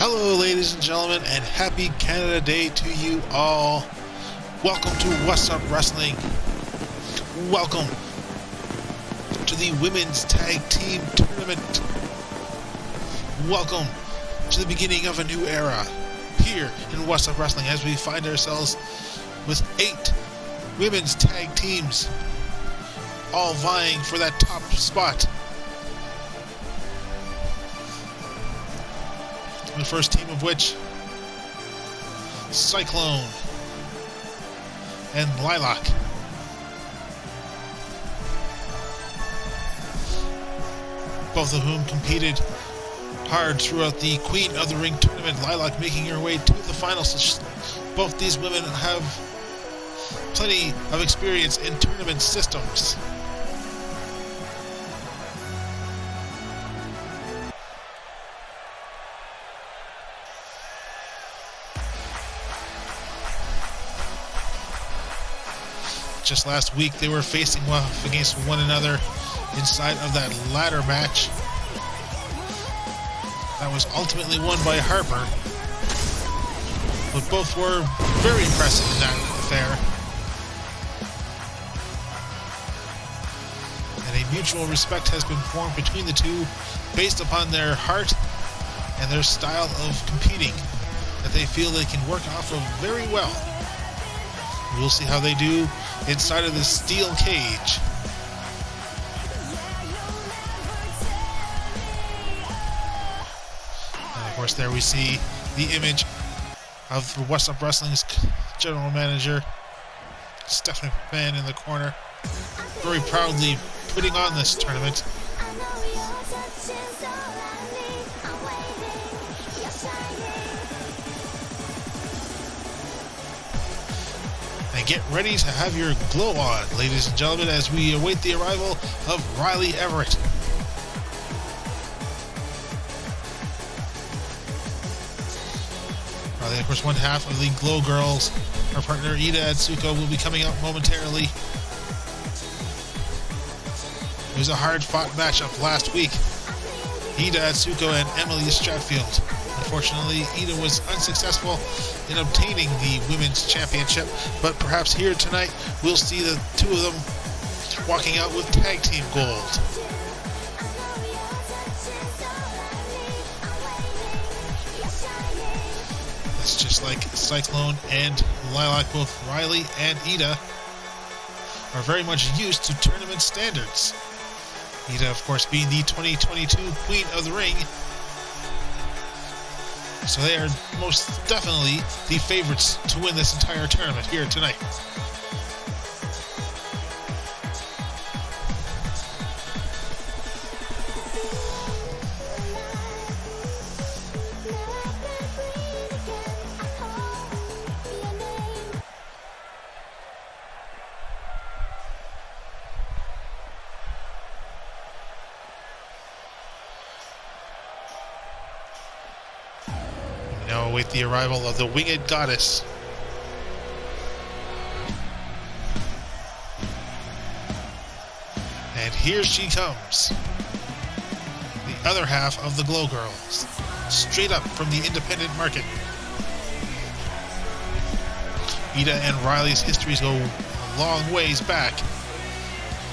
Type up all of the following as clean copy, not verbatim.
Hello, ladies and gentlemen, and happy Canada Day to you all. Welcome to What's Up Wrestling. Welcome to the Women's Tag Team Tournament. Welcome to the beginning of a new era here in What's Up Wrestling as we find ourselves with 8 women's tag teams all vying for that top spot. The first team of which, Cyclone and Lilac. Both of whom competed hard throughout the Queen of the Ring tournament, Lilac making her way to the finals. Both these women have plenty of experience in tournament systems. Just last week, they were facing off against one another inside of that ladder match. That was ultimately won by Harper. But both were very impressive in that affair. And a mutual respect has been formed between the two based upon their heart and their style of competing that they feel they can work off of very well. We'll see how they do inside of the steel cage. And of course, there we see the image of What's Up Wrestling's general manager, Stephanie McMahon, in the corner, very proudly putting on this tournament. And get ready to have your glow on, ladies and gentlemen, as we await the arrival of Riley Everett. Riley, of course, one half of the Glow Girls. Our partner Iida Atsuko will be coming up momentarily. It was a hard-fought matchup last week. Iida Atsuko and Emily Stratfield. Unfortunately, Iida was unsuccessful in obtaining the women's championship, but perhaps here tonight we'll see the two of them walking out with tag team gold. It's just like Cyclone and Lilac, both Riley and Iida are very much used to tournament standards. Iida, of course, being the 2022 Queen of the Ring. So they are most definitely the favorites to win this entire tournament here tonight. Now await the arrival of the Winged Goddess. And here she comes. The other half of the Glow Girls. Straight up from the independent market. Iida and Riley's histories go a long ways back,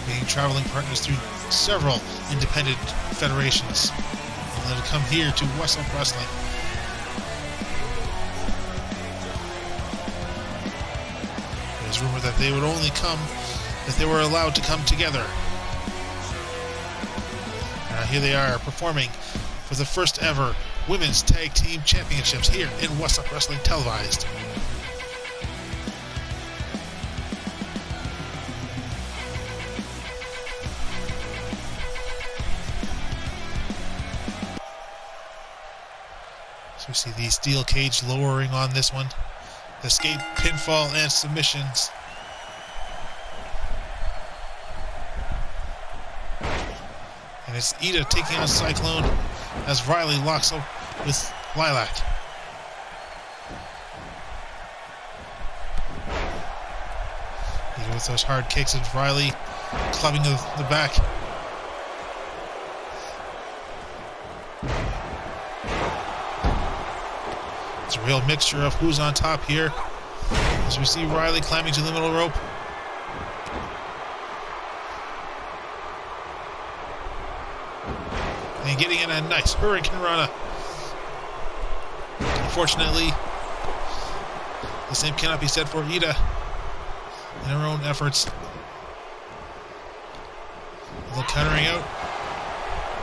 being traveling partners through several independent federations. And then to come here to What's Up Wrestling. There's rumor that they would only come if they were allowed to come together. Here they are performing for the first ever Women's Tag Team Championships here in What's Up Wrestling Televised. So we see the steel cage lowering on this one. Escape, pinfall, and submissions. And it's Iida taking on Cyclone as Riley locks up with Lilac. Iida with those hard kicks of Riley clubbing the back. It's a real mixture of who's on top here. As we see Riley climbing to the middle rope. And getting in a nice Hurricane Rana. Unfortunately, the same cannot be said for Iida in her own efforts. The countering out.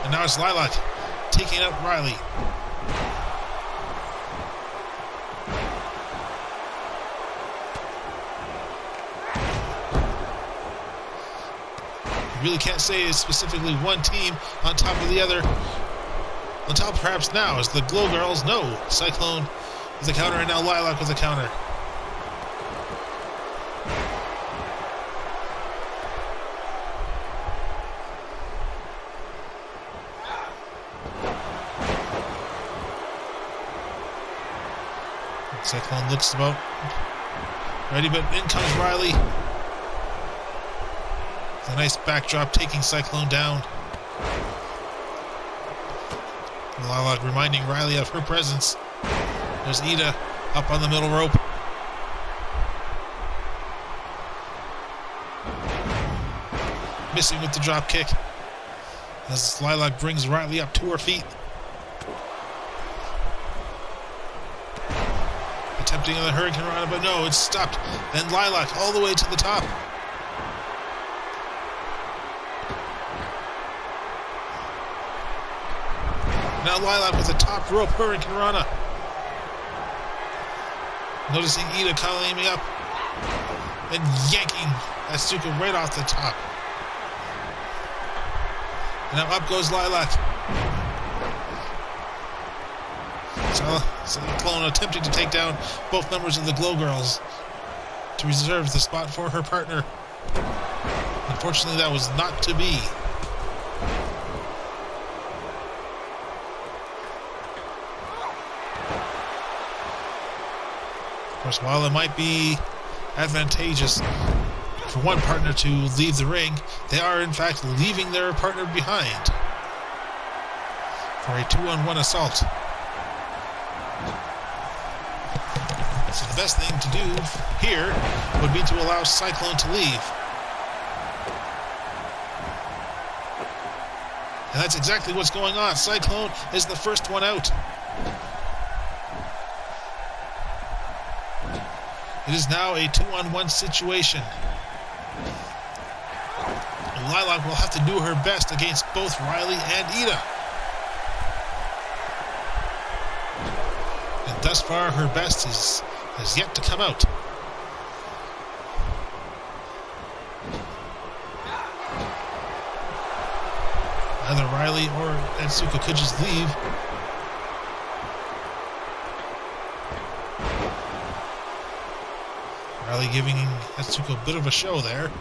And now it's Lilac taking out Riley. You really can't say it's specifically one team on top of the other. On top perhaps now is the Glow Girls. No, Cyclone with a counter and now Lilac with a counter. Cyclone looks about ready, but in comes Riley. It's a nice backdrop taking Cyclone down. Lilac reminding Riley of her presence. There's Iida up on the middle rope. Missing with the drop kick. As Lilac brings Riley up to her feet. Attempting on the Hurricane Rana, but no, it's stopped. And Lilac all the way to the top. Now Lilac with a top rope Hurricane Rana. Noticing Iida climbing up and yanking Asuka right off the top. And now up goes Lilac. Cyclone attempting to take down both members of the Glow Girls to reserve the spot for her partner. Unfortunately, that was not to be. Of course, while it might be advantageous for one partner to leave the ring, they are in fact leaving their partner behind for a 2-on-1 assault. So the best thing to do here would be to allow Cyclone to leave. And that's exactly what's going on. Cyclone is the first one out. It is now a 2-on-1 situation. Lilac will have to do her best against both Riley and Iida. And thus far, her best has yet to come out. Either Riley or Asuka could just leave. Riley giving Asuka a bit of a show there.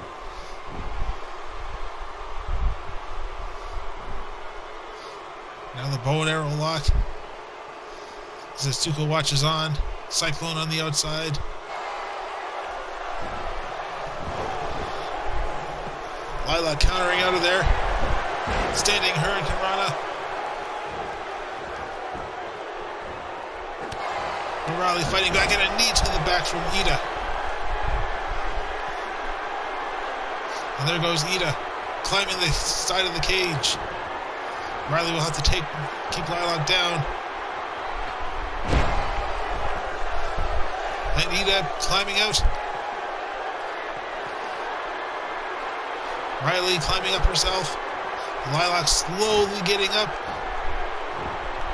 Now the bow and arrow lock. As Asuka watches on. Cyclone on the outside. Lilac countering out of there. Standing Hurricane Rana. And Riley fighting back and a knee to the back from Iida. And there goes Iida climbing the side of the cage. Riley will have to keep Lilac down. And Iida climbing out. Riley climbing up herself. Lilac slowly getting up.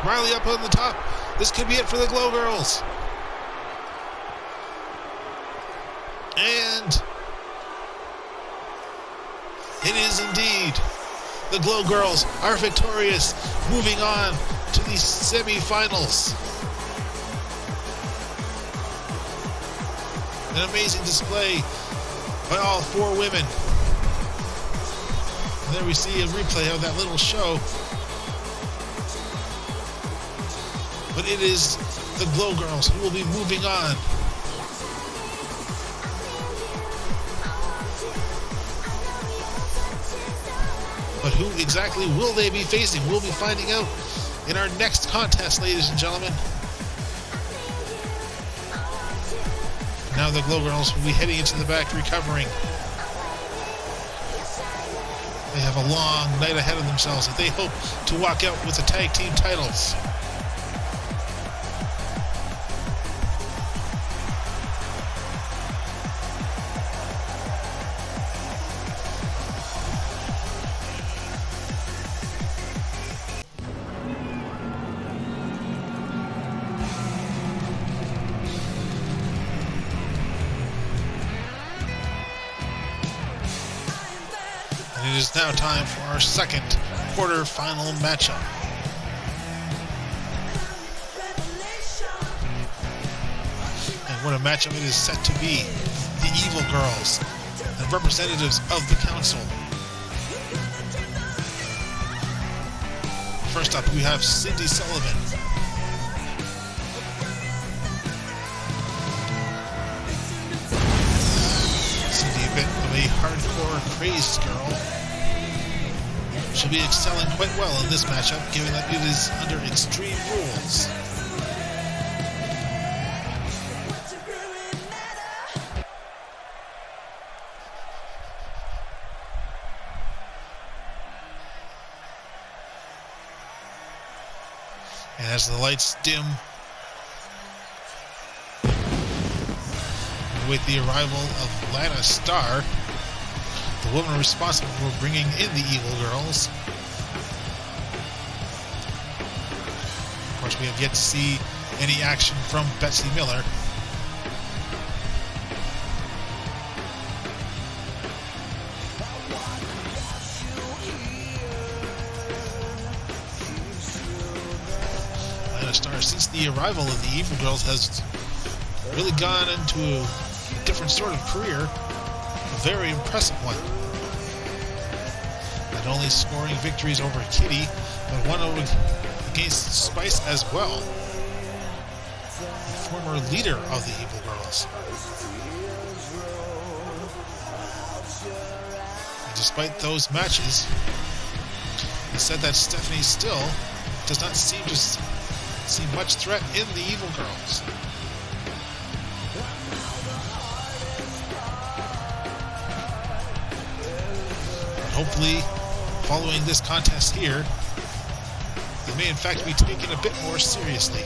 Riley up on the top. This could be it for the Glow Girls. And it is indeed. The Glow Girls are victorious, moving on to the semi-finals. An amazing display by all four women. And there we see a replay of that little show. But it is the Glow Girls who will be moving on. But who exactly will they be facing? We'll be finding out in our next contest, ladies and gentlemen. Now the Glow Girls will be heading into the back, recovering. They have a long night ahead of themselves as they hope to walk out with the tag team titles. It is now time for our second quarter-final matchup. And what a matchup it is set to be. The Evil Girls and representatives of the Council. First up, we have Cindy Sullivan. Cindy, a bit of a hardcore, crazed girl. She'll be excelling quite well in this matchup, given that it is under extreme rules. And as the lights dim, with the arrival of Madigan-Star, the woman responsible for bringing in the Evil Girls. Of course, we have yet to see any action from Betsy Miller. Madigan-Star, since the arrival of the Evil Girls, has really gone into a different sort of career. A very impressive one. Not only scoring victories over Kitty, but one over against Spice as well. The former leader of the Evil Girls. And despite those matches, it's said that Stephanie still does not seem to see much threat in the Evil Girls. Hopefully, following this contest here, they may in fact be taken a bit more seriously.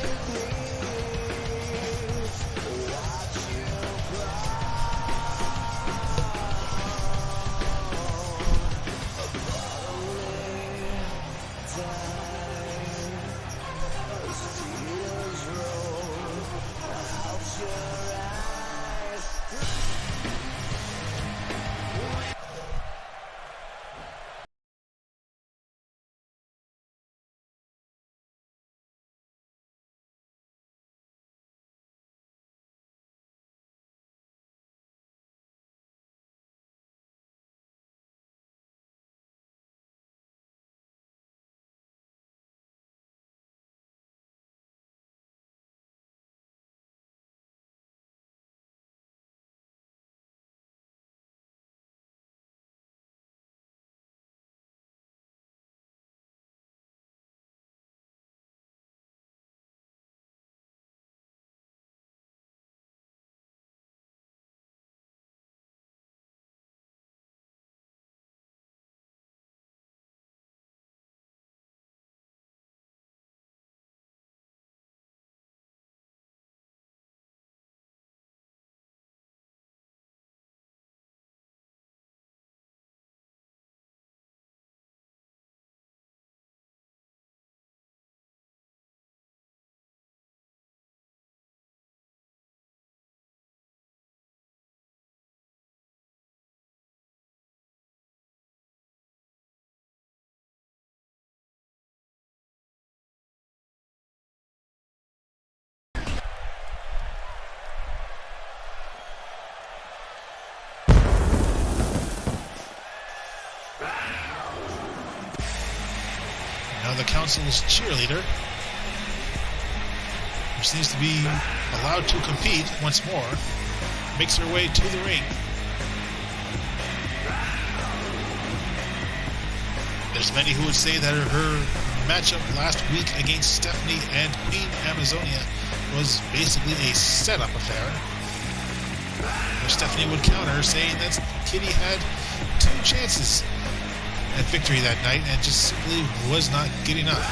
Now the Council's cheerleader, who seems to be allowed to compete once more, makes her way to the ring. There's many who would say that her matchup last week against Stephanie and Queen Amazonia was basically a setup affair. Stephanie would counter, saying that Kitty had 2 chances at victory that night and just simply was not good enough.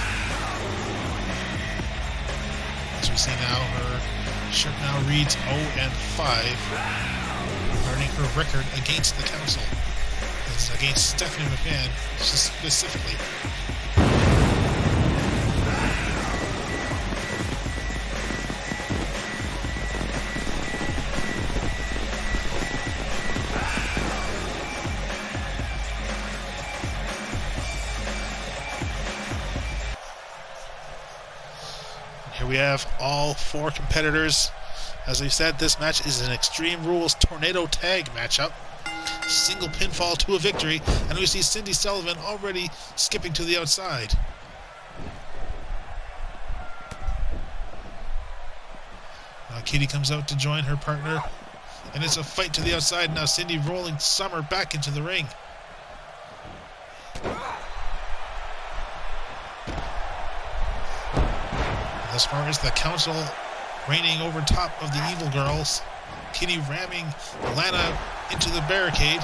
As we see now, her shirt now reads 0-5, regarding her record against the council. It's against Stephanie McMahon specifically. Here we have all 4 competitors. As we said, this match is an Extreme Rules Tornado Tag matchup. Single pinfall to a victory, and we see Cindy Sullivan already skipping to the outside. Now Kitty comes out to join her partner, and it's a fight to the outside. Now Cindy rolling Summer back into the ring. As far as the council reigning over top of the Evil Girls, Kitty ramming Lana into the barricade,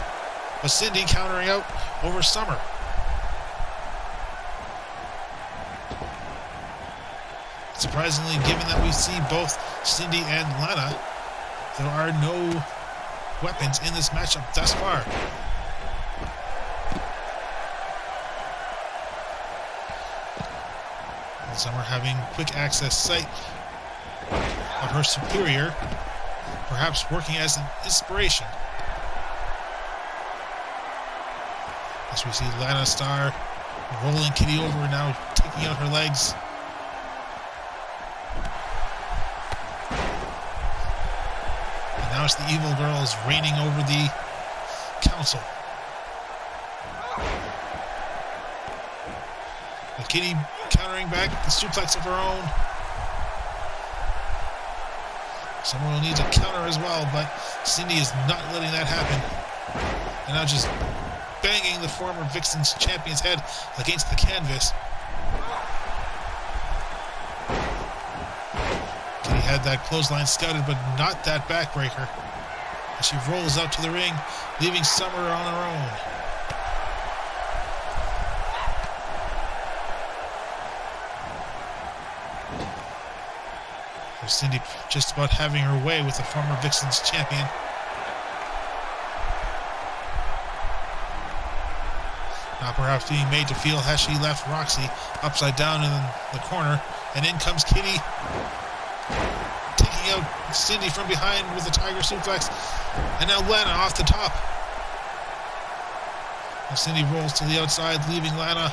but Cindy countering out over Summer. Surprisingly, given that we see both Cindy and Lana, there are no weapons in this matchup thus far. And Summer having quick access sight of her superior, perhaps working as an inspiration. As we see Madigan-Star rolling Kitty over, now taking out her legs. And now it's the Evil Girls reigning over the council. But Kitty countering back the suplex of her own. Someone will need to counter as well, but Cindy is not letting that happen. And now just banging the former Vixen's champion's head against the canvas. Kitty had that clothesline scouted, but not that backbreaker. As she rolls out to the ring, leaving Summer on her own. Cindy just about having her way with the former Vixen's champion. Now perhaps being made to feel as she left Roxy upside down in the corner. And in comes Kitty, taking out Cindy from behind with a tiger suplex. And now Lana off the top. Now Cindy rolls to the outside, leaving Lana.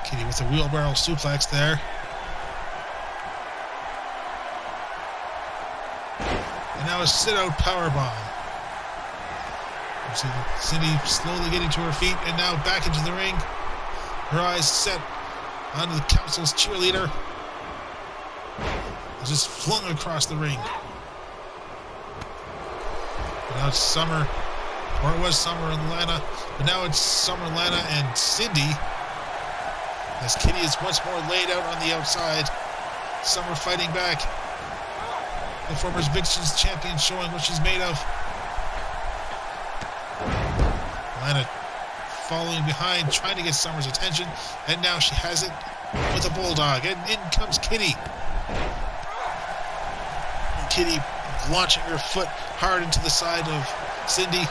Kitty with a wheelbarrow suplex there. And now a sit-out powerbomb. You see Cindy slowly getting to her feet and now back into the ring. Her eyes set on the council's cheerleader. Just flung across the ring. And now it's Summer, or it was Summer and Lana, but now it's Summer, Lana, and Cindy. As Kitty is once more laid out on the outside. Summer fighting back. The former Vixen's champion showing what she's made of. Lana following behind, trying to get Summer's attention. And now she has it with a bulldog. And in comes Kitty. And Kitty launching her foot hard into the side of Cindy.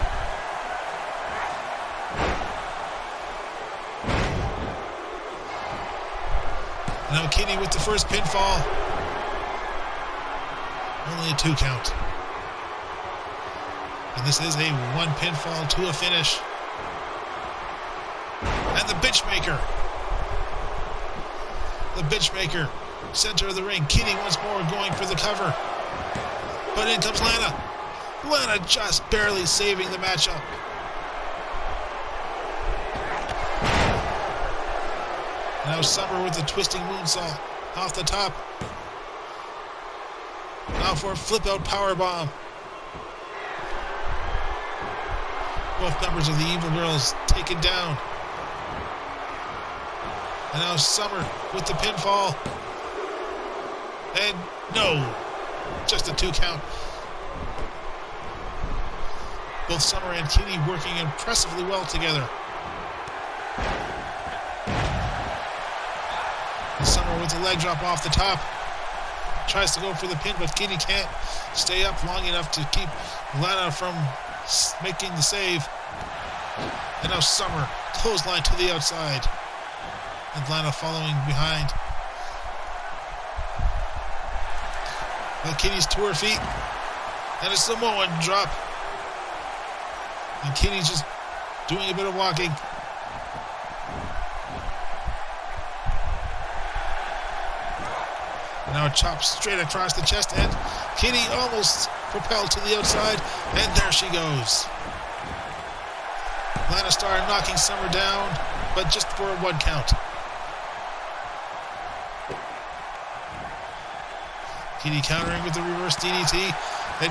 Now Kitty with the first pinfall. Only a 2 count. And this is a 1 pinfall to a finish. And the Bitchmaker. The Bitchmaker. Center of the ring. Kitty once more going for the cover. But in comes Lana. Lana just barely saving the matchup. Now Summer with the twisting moonsault off the top. Now for a flip-out powerbomb. Both members of the Evil Girls taken down. And now Summer with the pinfall. And no, just a 2 count. Both Summer and Kitty working impressively well together. And Summer with the leg drop off the top. Tries to go for the pin, but Kitty can't stay up long enough to keep Lana from making the save. And now Summer, clothesline to the outside. And Lana following behind. But Kitty's to her feet. And a Samoan drop. And Kitty's just doing a bit of walking. And now a chop straight across the chest, and Kitty almost propelled to the outside, and there she goes. Madigan-Star knocking Summer down, but just for a 1 count. Kitty countering with the reverse DDT, and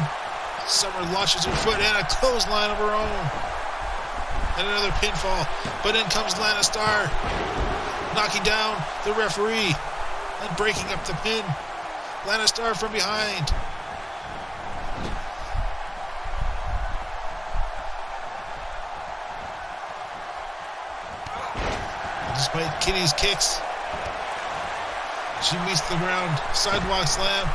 Summer launches her foot and a clothesline of her own. And another pinfall, but in comes Madigan-Star, knocking down the referee and breaking up the pin. Madigan-Star from behind. Despite Kitty's kicks, she meets the ground. Sidewalk slam.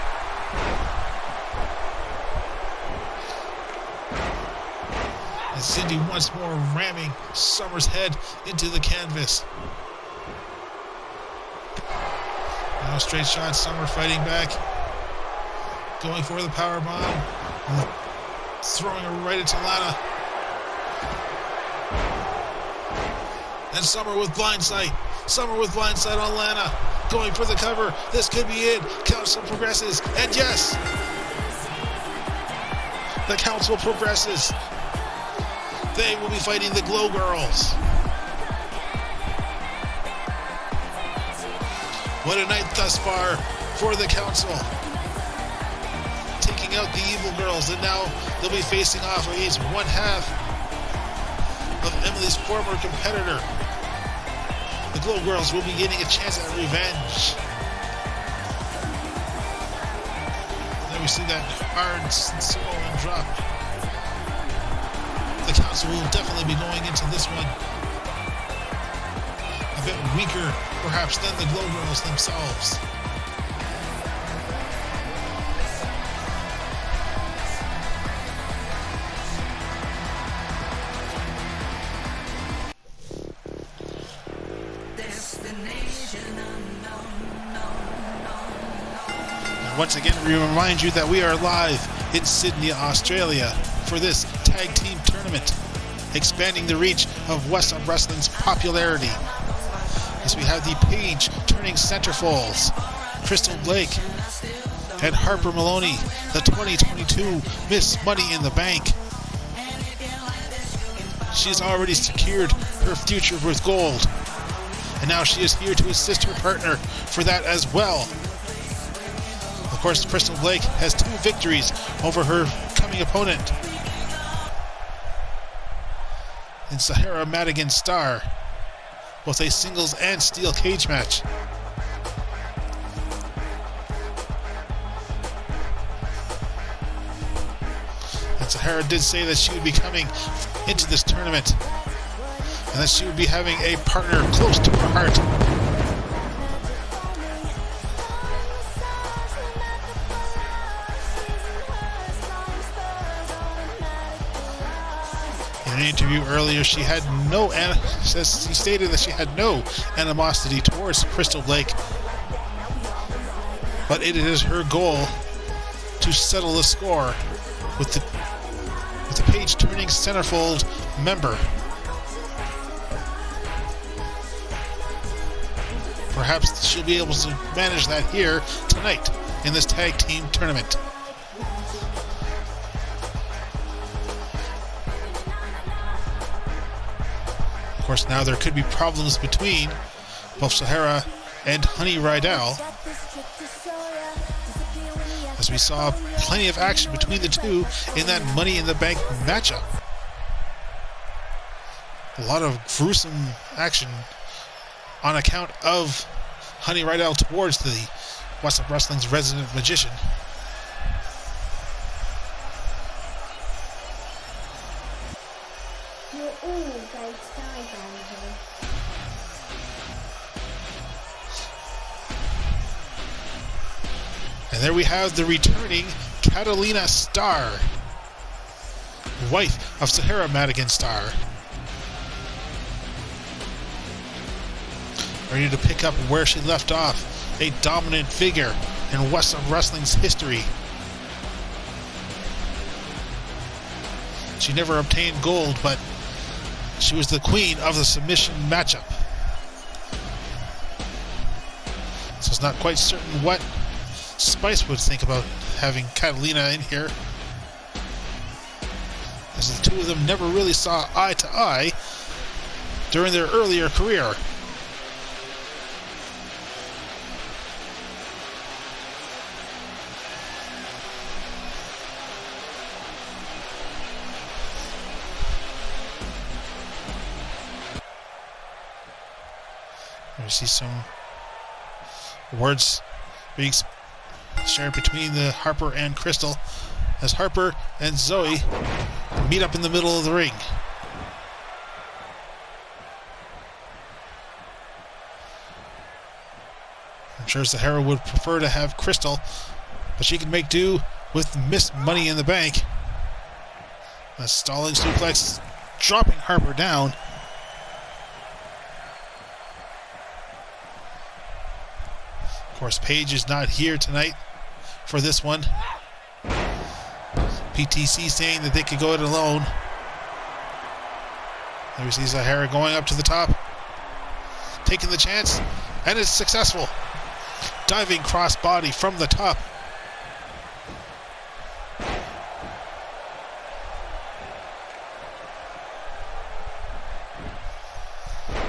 And Cindy once more ramming Summer's head into the canvas. Now straight shot, Summer fighting back. Going for the power bomb. Throwing her right into Lana. And Summer with blindside. Summer with blindside on Lana. Going for the cover. This could be it. Council progresses. And yes! The council progresses. They will be fighting the Glow Girls. What a night thus far for the council. Taking out the Evil Girls, and now they'll be facing off against one half of Emily's former competitor. The Glow Girls will be getting a chance at revenge. Then we see that hard Samoan drop. The council will definitely be going into this one a bit weaker, perhaps, than the Glow Girls themselves. And once again, we remind you that we are live in Sydney, Australia for this tag team tournament, expanding the reach of Western Wrestling's popularity. As we have the page turning centerfolds, Crystal Blake and Harper Maloney, the 2022 Miss Money in the Bank. She's already secured her future with gold, and now she is here to assist her partner for that as well. Of course, Crystal Blake has 2 victories over her coming opponent in Zahara Madigan-Star, both a singles and steel cage match. And Zahara did say that she would be coming into this tournament and that she would be having a partner close to her heart. In an interview earlier, she stated that she had no animosity towards Crystal Blake, but it is her goal to settle the score with the page turning centerfold member. Perhaps she'll be able to manage that here tonight in this tag team tournament. Of course, now there could be problems between both Zahara and Honey Rydell, as we saw plenty of action between the two in that Money in the Bank matchup. A lot of gruesome action on account of Honey Rydell towards the What's Up Wrestling's resident magician. You're all going to die down here. And there we have the returning Katalina-Star, wife of Zahara Madigan-Star. Ready to pick up where she left off, a dominant figure in West of Wrestling's history. She never obtained gold, but she was the queen of the submission matchup. So it's not quite certain what Spice would think about having Katalina in here, as the two of them never really saw eye to eye during their earlier career. We see some words being shared between the Harper and Crystal as Harper and Zoe meet up in the middle of the ring. I'm sure Zahara would prefer to have Crystal, but she can make do with Miss Money in the Bank. A stalling suplex, dropping Harper down. Of course, Paige is not here tonight for this one. PTC saying that they could go it alone. There we see Zahara going up to the top, taking the chance, and it's successful. Diving crossbody from the top.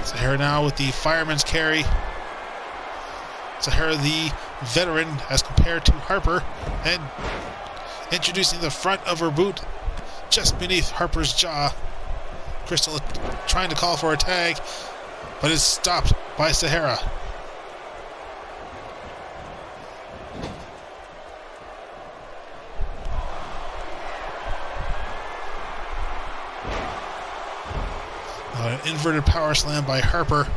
Zahara now with the fireman's carry. Zahara the veteran as compared to Harper, and introducing the front of her boot just beneath Harper's jaw. Crystal trying to call for a tag, but is stopped by Zahara. An inverted power slam by Harper.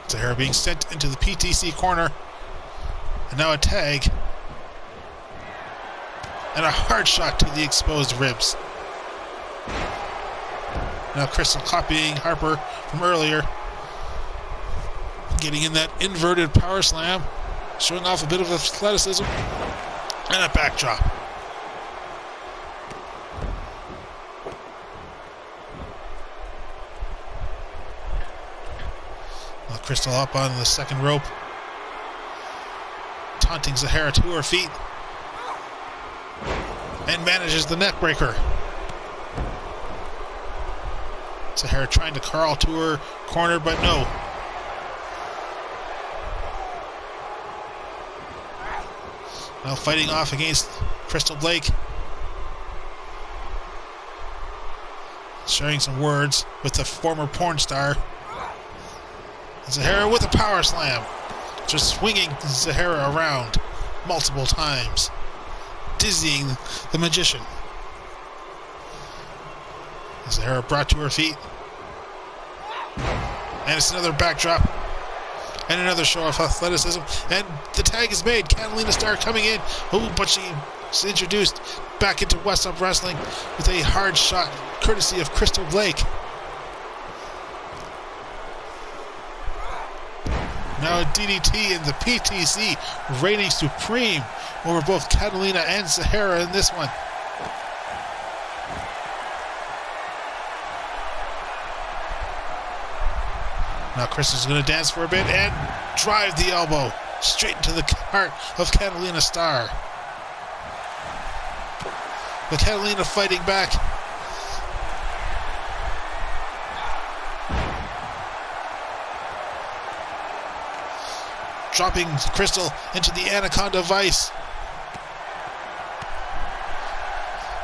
Zahara being sent into the PTC corner. And now a tag. And a hard shot to the exposed ribs. Now Crystal copying Harper from earlier. Getting in that inverted power slam. Showing off a bit of athleticism. And a backdrop. Crystal up on the second rope, taunting Zahara to her feet, and manages the neck breaker. Zahara trying to crawl to her corner, but no. Now fighting off against Crystal Blake, sharing some words with the former porn star. Zahara with a power slam, just swinging Zahara around multiple times, dizzying the magician. Zahara brought to her feet, and it's another backdrop, and another show of athleticism, and the tag is made. Katalina-Star coming in, but she's introduced back into West Up Wrestling with a hard shot, courtesy of Crystal Blake. Now a DDT, and the PTC reigning supreme over both Katalina and Zahara in this one. Now Crystal's going to dance for a bit and drive the elbow straight into the heart of Katalina-Star. But Katalina fighting back. Dropping Crystal into the Anaconda Vice.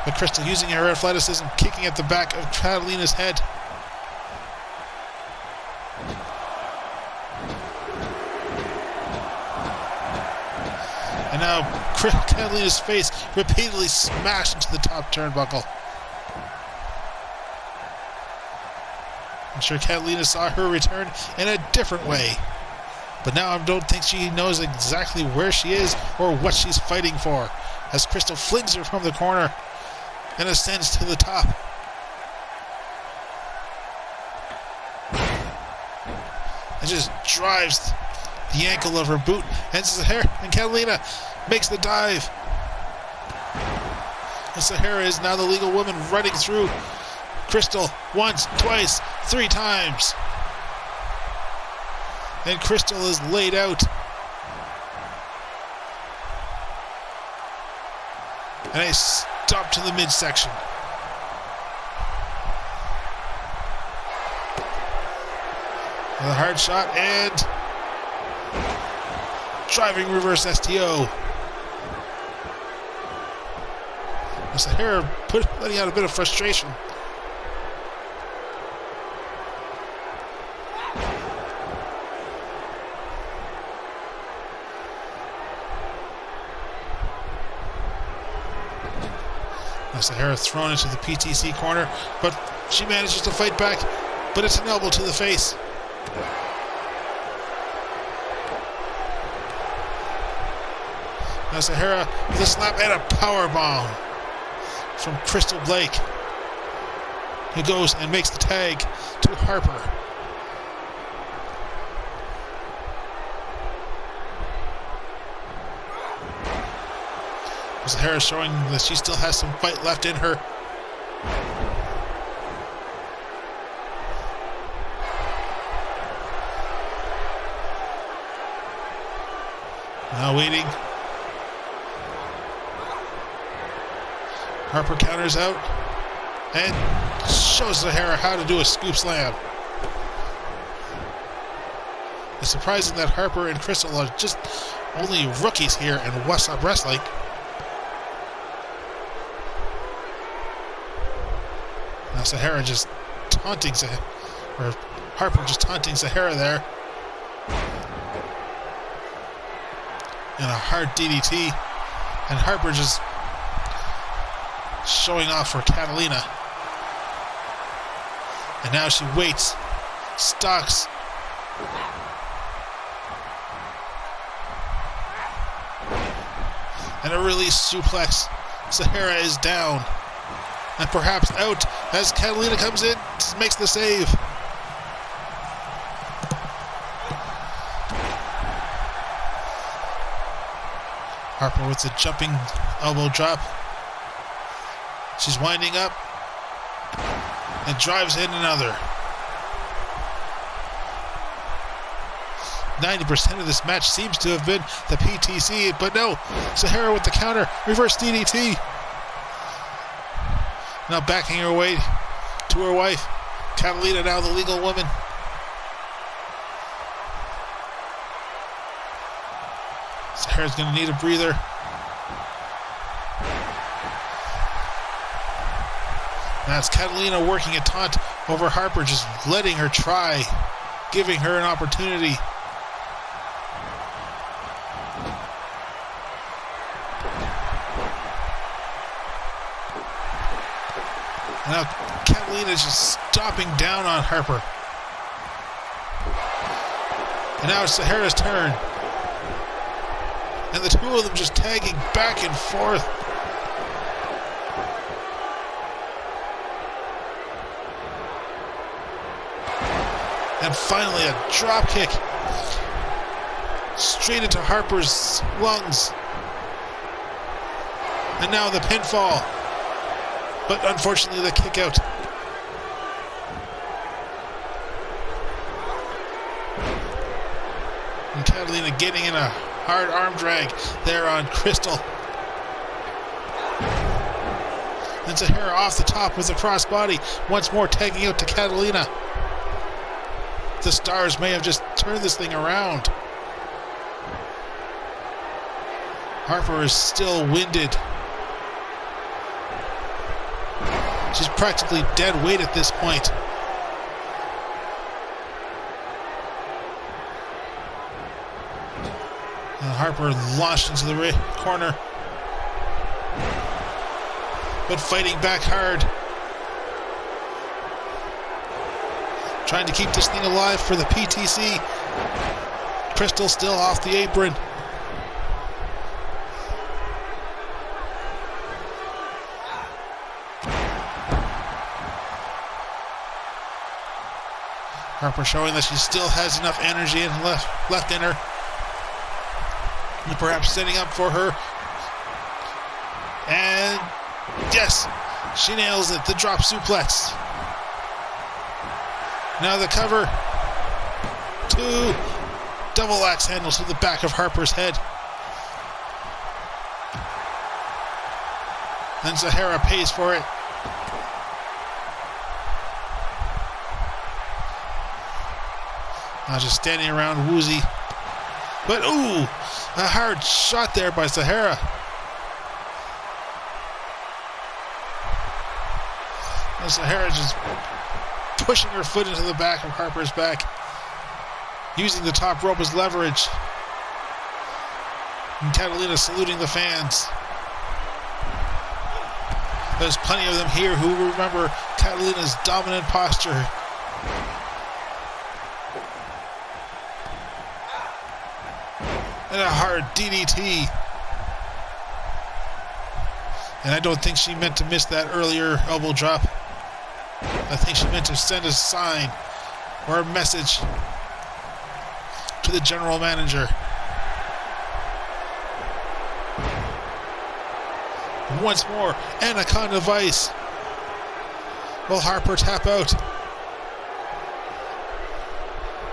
But Crystal using her athleticism, kicking at the back of Catalina's head. now Catalina's face repeatedly smashed into the top turnbuckle. I'm sure Katalina saw her return in a different way. But now I don't think she knows exactly where she is or what she's fighting for, as Crystal flings her from the corner and ascends to the top. And just drives the ankle of her boot, and Zahara and Katalina makes the dive. And Zahara is now the legal woman running through Crystal once, twice, 3 times. And Crystal is laid out. And a stop to the midsection. And a hard shot and driving reverse STO. Zahara letting out a bit of frustration. Zahara thrown into the PTC corner, but she manages to fight back, but it's an elbow to the face. Now Zahara with a slap and a power bomb from Crystal Blake, who goes and makes the tag to Harper. Zahara showing that she still has some fight left in her. Now waiting. Harper counters out and shows Zahara how to do a scoop slam. It's surprising that Harper and Crystal are just only rookies here in What's Up Wrestling. Now Zahara just taunting or Harper just taunting Zahara there. And a hard DDT. And Harper just showing off for Katalina. And now she waits, stalks. And a release suplex. Zahara is down. And perhaps out as Katalina comes in, makes the save. Harper with the jumping elbow drop. She's winding up and drives in another. 90% of this match seems to have been the PTC, but no, Zahara with the counter, reverse DDT. Now backing her away to her wife. Katalina now the legal woman. Zahara's going to need a breather. Now it's Katalina working a taunt over Harper, just letting her try, giving her an opportunity. Now Katalina is just stomping down on Harper. And now it's Zahara's turn. And the two of them just tagging back and forth. And finally a drop kick. Straight into Harper's lungs. And now the pinfall. But unfortunately the kick out. And Katalina getting in a hard arm drag there on Crystal. And Zahara off the top with a crossbody. Once more tagging out to Katalina. The Stars may have just turned this thing around. Harper is still winded. She's practically dead weight at this point. Harper launched into the corner, but fighting back hard, trying to keep this thing alive for the PTC. Crystal still off the apron. Harper showing that she still has enough energy and left in her, and perhaps setting up for her. And yes, she nails it. The drop suplex. Now the cover. 2 double axe handles to the back of Harper's head. Then Zahara pays for it. Now just standing around woozy. But ooh, a hard shot there by Zahara. And Zahara just pushing her foot into the back of Harper's back, using the top rope as leverage. And Katalina saluting the fans. There's plenty of them here who remember Catalina's dominant posture. And a hard DDT. And I don't think she meant to miss that earlier elbow drop. I think she meant to send a sign or a message to the general manager. Once more, Anaconda Vice. Will Harper tap out?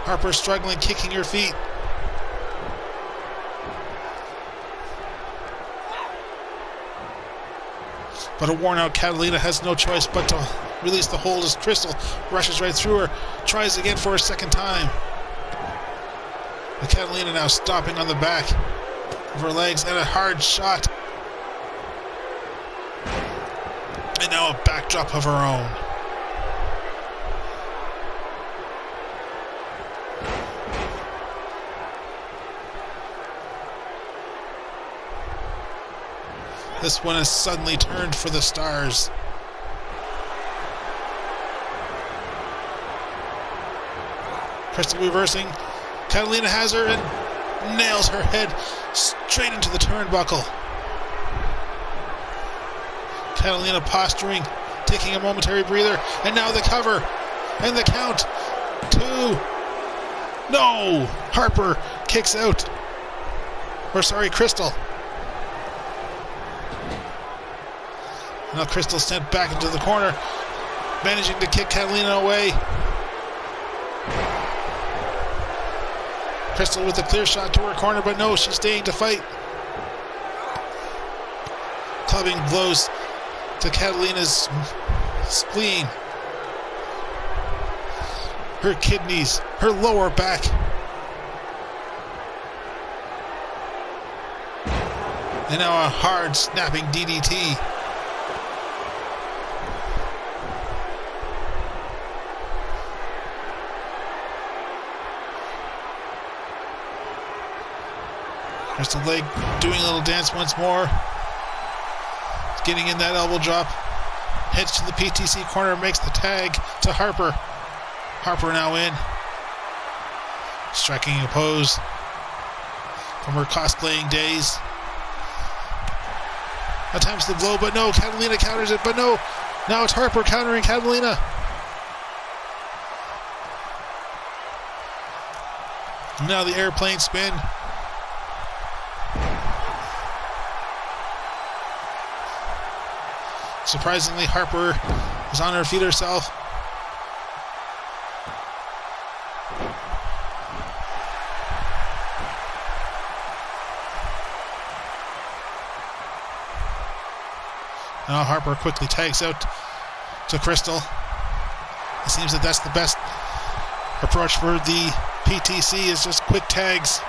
Harper struggling, kicking her feet. But a worn-out Katalina has no choice but to release the hold as Crystal rushes right through her, tries again for a second time. The Katalina now stopping on the back of her legs, and a hard shot. And now a backdrop of her own. This one has suddenly turned for the Stars. Crystal reversing. Katalina has her and nails her head straight into the turnbuckle. Katalina posturing, taking a momentary breather, and now the cover and the count. 2. No! Harper kicks out. Crystal. Now Crystal sent back into the corner, managing to kick Katalina away. Crystal with a clear shot to her corner, but no, she's staying to fight. Clubbing blows to Catalina's spleen, her kidneys, her lower back. And now a hard snapping DDT. Crystal leg doing a little dance once more. Getting in that elbow drop. Heads to the PTC corner, makes the tag to Harper. Harper now in. Striking a pose from her cosplaying days. Attempts the blow, but no. Katalina counters it, but no. Now it's Harper countering Katalina. Now the airplane spin. Surprisingly, Harper is on her feet herself. Now Harper quickly tags out to Crystal. It seems that that's the best approach for the PTC, is just quick tags.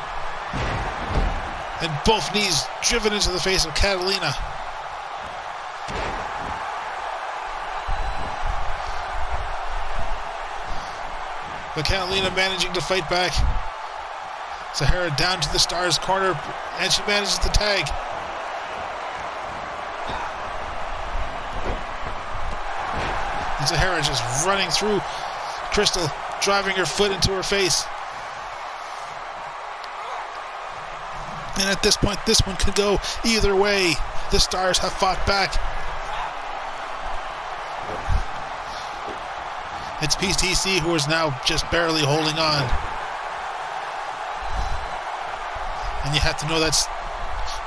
And both knees driven into the face of Katalina. But Katalina managing to fight back. Zahara down to the Stars corner, and she manages the tag. And Zahara just running through Crystal, driving her foot into her face. And at this point, this one could go either way. The Stars have fought back. It's PTC who is now just barely holding on. And you have to know that's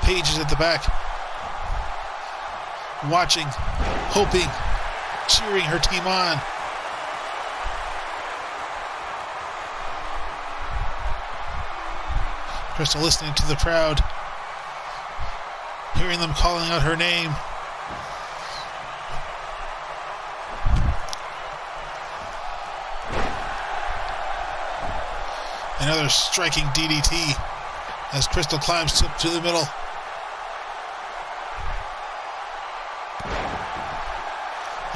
Paige is at the back. Watching, hoping, cheering her team on. Crystal listening to the crowd, hearing them calling out her name. Another striking DDT as Crystal climbs up to the middle.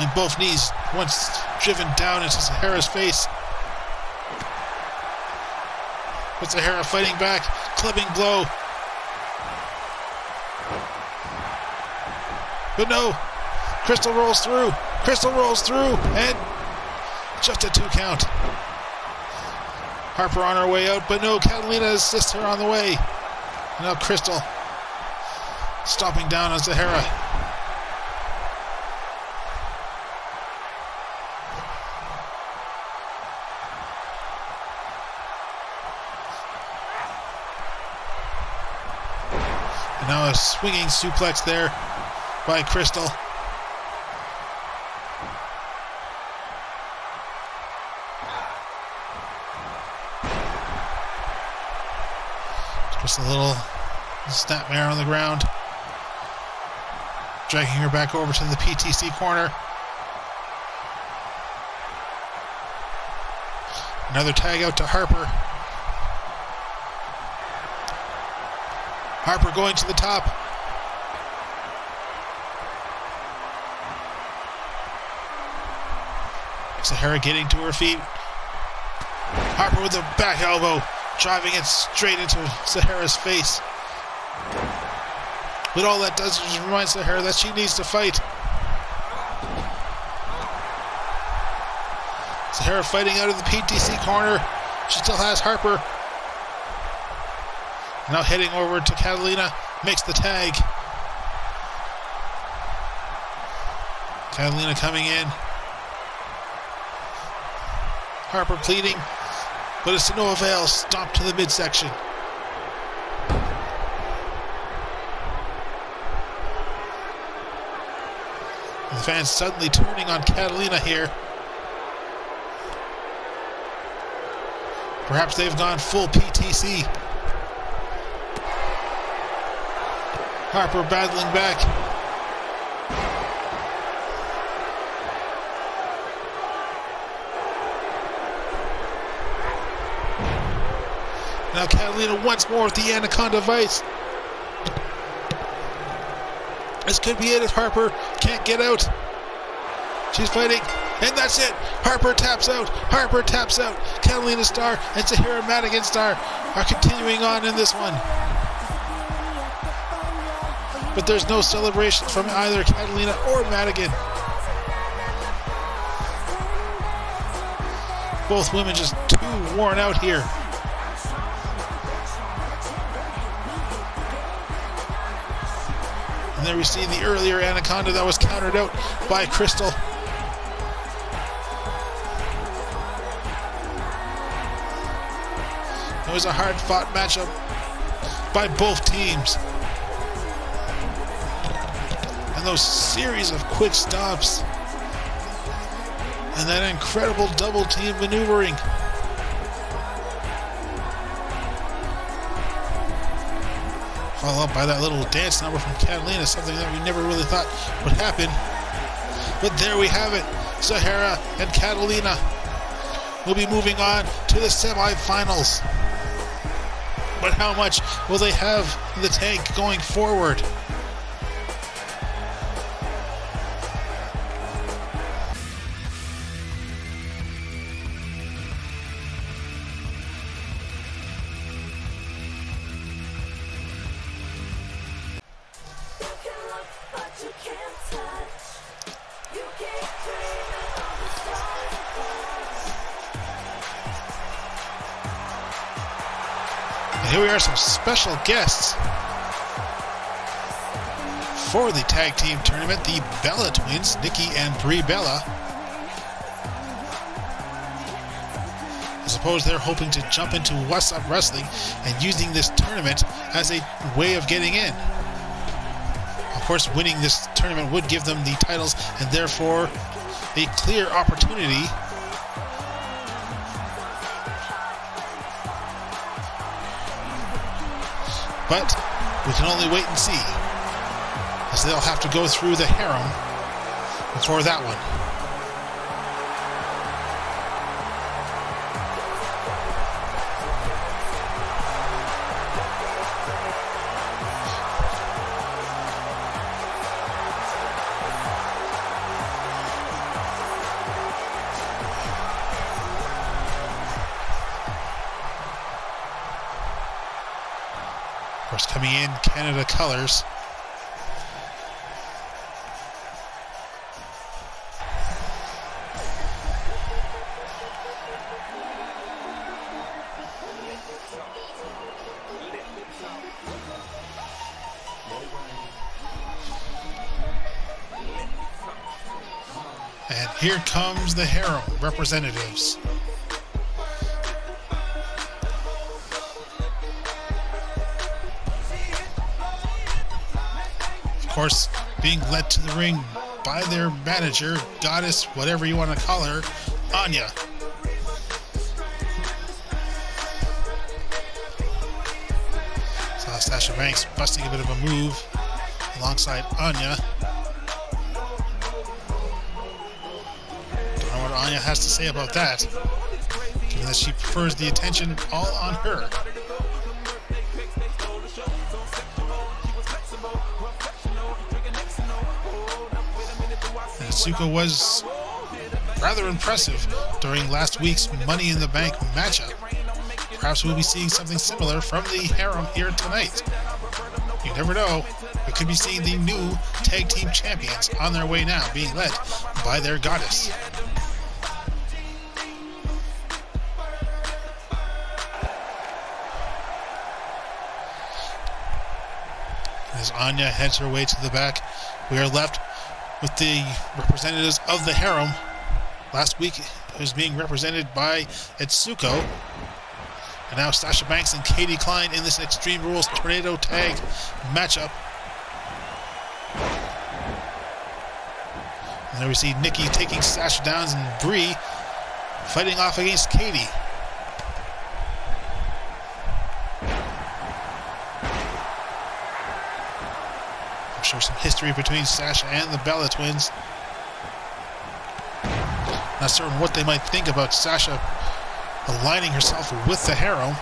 And both knees once driven down into Zahara's face. But Zahara fighting back, clubbing blow. But no, Crystal rolls through. Crystal rolls through, and just a 2 count. Harper on her way out, but no, Katalina assists her on the way. And now Crystal stomping down on Zahara. And now a swinging suplex there by Crystal. Just a little snapmare on the ground. Dragging her back over to the PTC corner. Another tag out to Harper. Harper going to the top. Zahara getting to her feet. Harper with a back elbow, driving it straight into Zahara's face. But all that does is remind Zahara that she needs to fight. Zahara fighting out of the PTC corner. She still has Harper. Now heading over to Katalina, makes the tag. Katalina coming in. Harper pleading, but it's to no avail. Stomp to the midsection. The fans suddenly turning on Katalina here. Perhaps they've gone full PTC. Harper battling back. Now Katalina once more with the Anaconda Vice. This could be it if Harper can't get out. She's fighting, and that's it. Harper taps out. Harper taps out. Katalina-Star and Zahara Madigan-Star are continuing on in this one. But there's no celebration from either Katalina or Madigan. Both women just too worn out here. And there we see the earlier Anaconda that was countered out by Crystal. It was a hard-fought matchup by both teams. And those series of quick stops. And that incredible double team maneuvering. Followed up by that little dance number from Katalina, something that we never really thought would happen. But there we have it. Zahara and Katalina will be moving on to the semifinals. But how much will they have in the tank going forward? here we are, some special guests for the tag team tournament. The Bella twins, Nikki and Brie Bella. I suppose they're hoping to jump into What's Up Wrestling and using this tournament as a way of getting in. Of course, winning this tournament would give them the titles and therefore a clear opportunity but we can only wait and see, as they'll have to go through the Harem before that one. Of course, coming in, Canada colors. And here comes the Harem representatives. Of course, being led to the ring by their manager, goddess, whatever you want to call her, Anya. Saw Sasha Banks busting a bit of a move alongside Anya. Don't know what Anya has to say about that, given that she prefers the attention all on her. Asuka was rather impressive during last week's Money in the Bank matchup. Perhaps we'll be seeing something similar from the Harem here tonight. You never know. We could be seeing the new tag team champions on their way now, being led by their goddess. As Anya heads her way to the back, we are left with the representatives of the Harem. Last week it was being represented by Etsuko. And now Sasha Banks and Katie Klein in this Extreme Rules Tornado Tag matchup. And there we see Nikki taking Sasha down and Brie fighting off against Katie. I'm sure some history between Sasha and the Bella twins. Not certain what they might think about Sasha aligning herself with the Harem.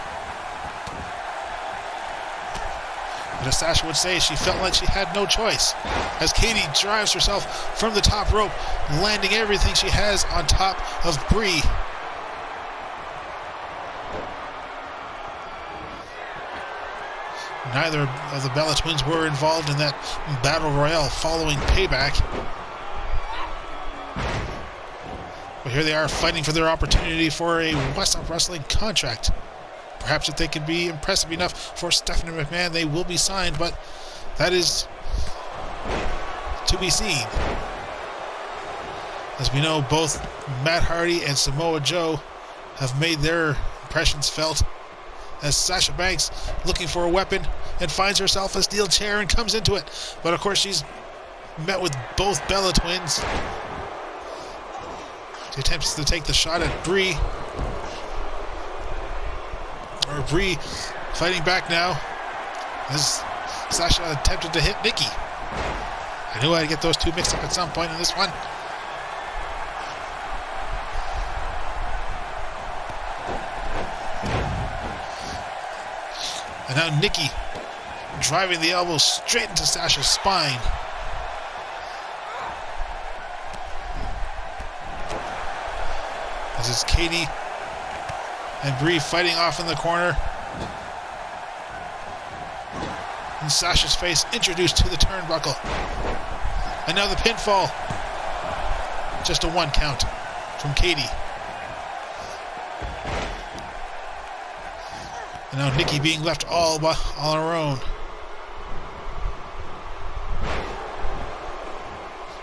But as Sasha would say, she felt like she had no choice, as Katie drives herself from the top rope, landing everything she has on top of Brie. Neither of the Bella twins were involved in that battle royale following Payback. But here they are fighting for their opportunity for a West Up Wrestling contract. Perhaps if they can be impressive enough for Stephanie McMahon, they will be signed, but that is to be seen. As we know, both Matt Hardy and Samoa Joe have made their impressions felt, as Sasha Banks looking for a weapon and finds herself a steel chair and comes into it. But of course she's met with both Bella twins. She attempts to take the shot at Brie. Or Brie fighting back now as Sasha attempted to hit Nikki. I knew I'd get those two mixed up at some point in this one. And now Nikki driving the elbow straight into Sasha's spine. As it's Katie and Brie fighting off in the corner. And Sasha's face introduced to the turnbuckle. And now the pinfall. Just a 1 count from Katie. And now Nikki being left all on her own.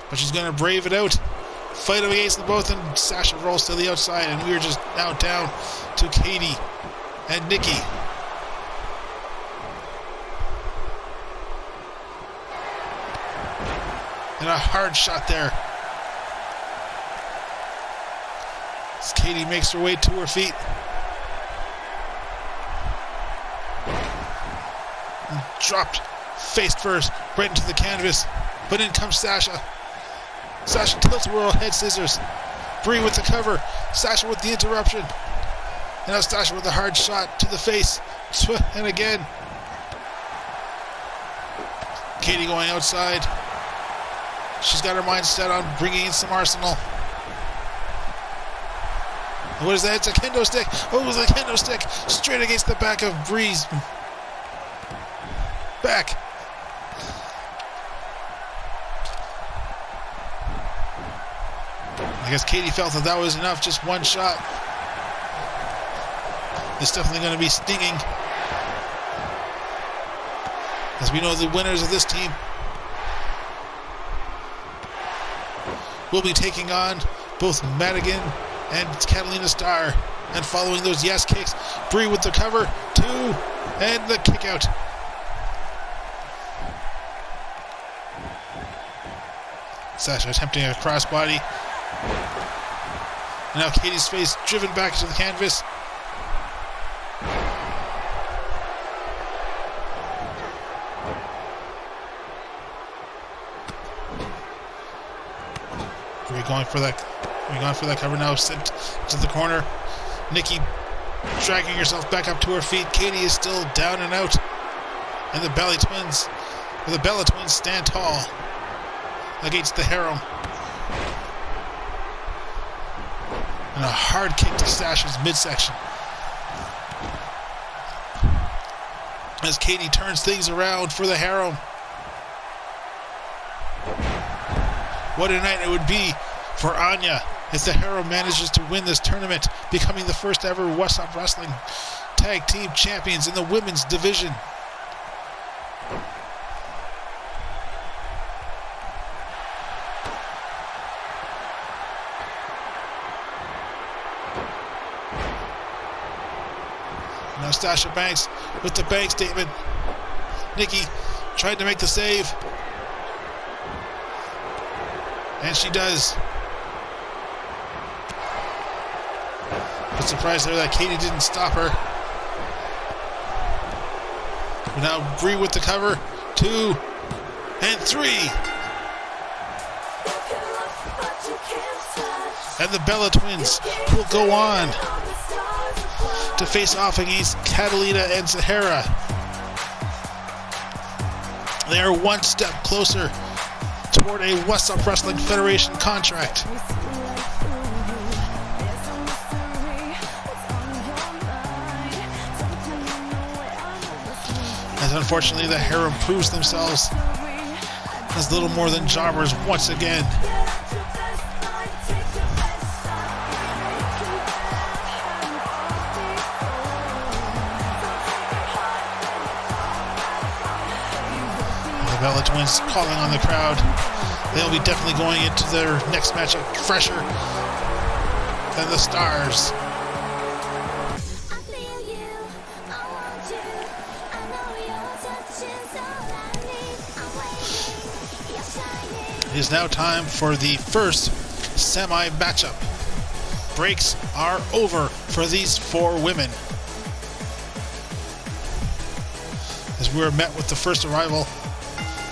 But she's going to brave it out. Fight them against them both, and Sasha rolls to the outside, and we are just now down to Katie and Nikki. And a hard shot there. As Katie makes her way to her feet. And dropped face first right into the canvas. But in comes Sasha. Sasha tilts world head scissors. Brie with the cover. Sasha with the interruption. And now Sasha with a hard shot to the face. And again. Katie going outside. She's got her mind set on bringing in some arsenal. And what is that? It's a kendo stick. Oh, it was a kendo stick. Straight against the back of Brie's back. I guess Katie felt that was enough. Just one shot. It's definitely going to be stinging. As we know, the winners of this team will be taking on both Madigan and Katalina-Star. And following those yes kicks, Brie with the cover, 2, and the kick out. Sasha attempting a crossbody. And now Katie's face driven back to the canvas. We're going for that cover now, sent to the corner. Nikki dragging herself back up to her feet. Katie is still down and out. And the Bella Twins stand tall against the Harem. And a hard kick to Sasha's midsection. As Katie turns things around for the Harem. What a night it would be for Anya if the Harem manages to win this tournament, becoming the first ever West Up Wrestling Tag Team Champions in the women's division. Now Sasha Banks with the bank statement. Nikki tried to make the save. And she does. But surprised there that Katie didn't stop her. But now Brie with the cover. 2 and 3. And the Bella Twins will go on to face off against Katalina and Zahara. They are one step closer toward a West Up Wrestling Federation contract. As unfortunately the Harem proves themselves as little more than jobbers once again. Bella Twins calling on the crowd. They'll be definitely going into their next matchup fresher than the Stars. It is now time for the first semi-matchup. Breaks are over for these 4 women. As we were met with the first arrival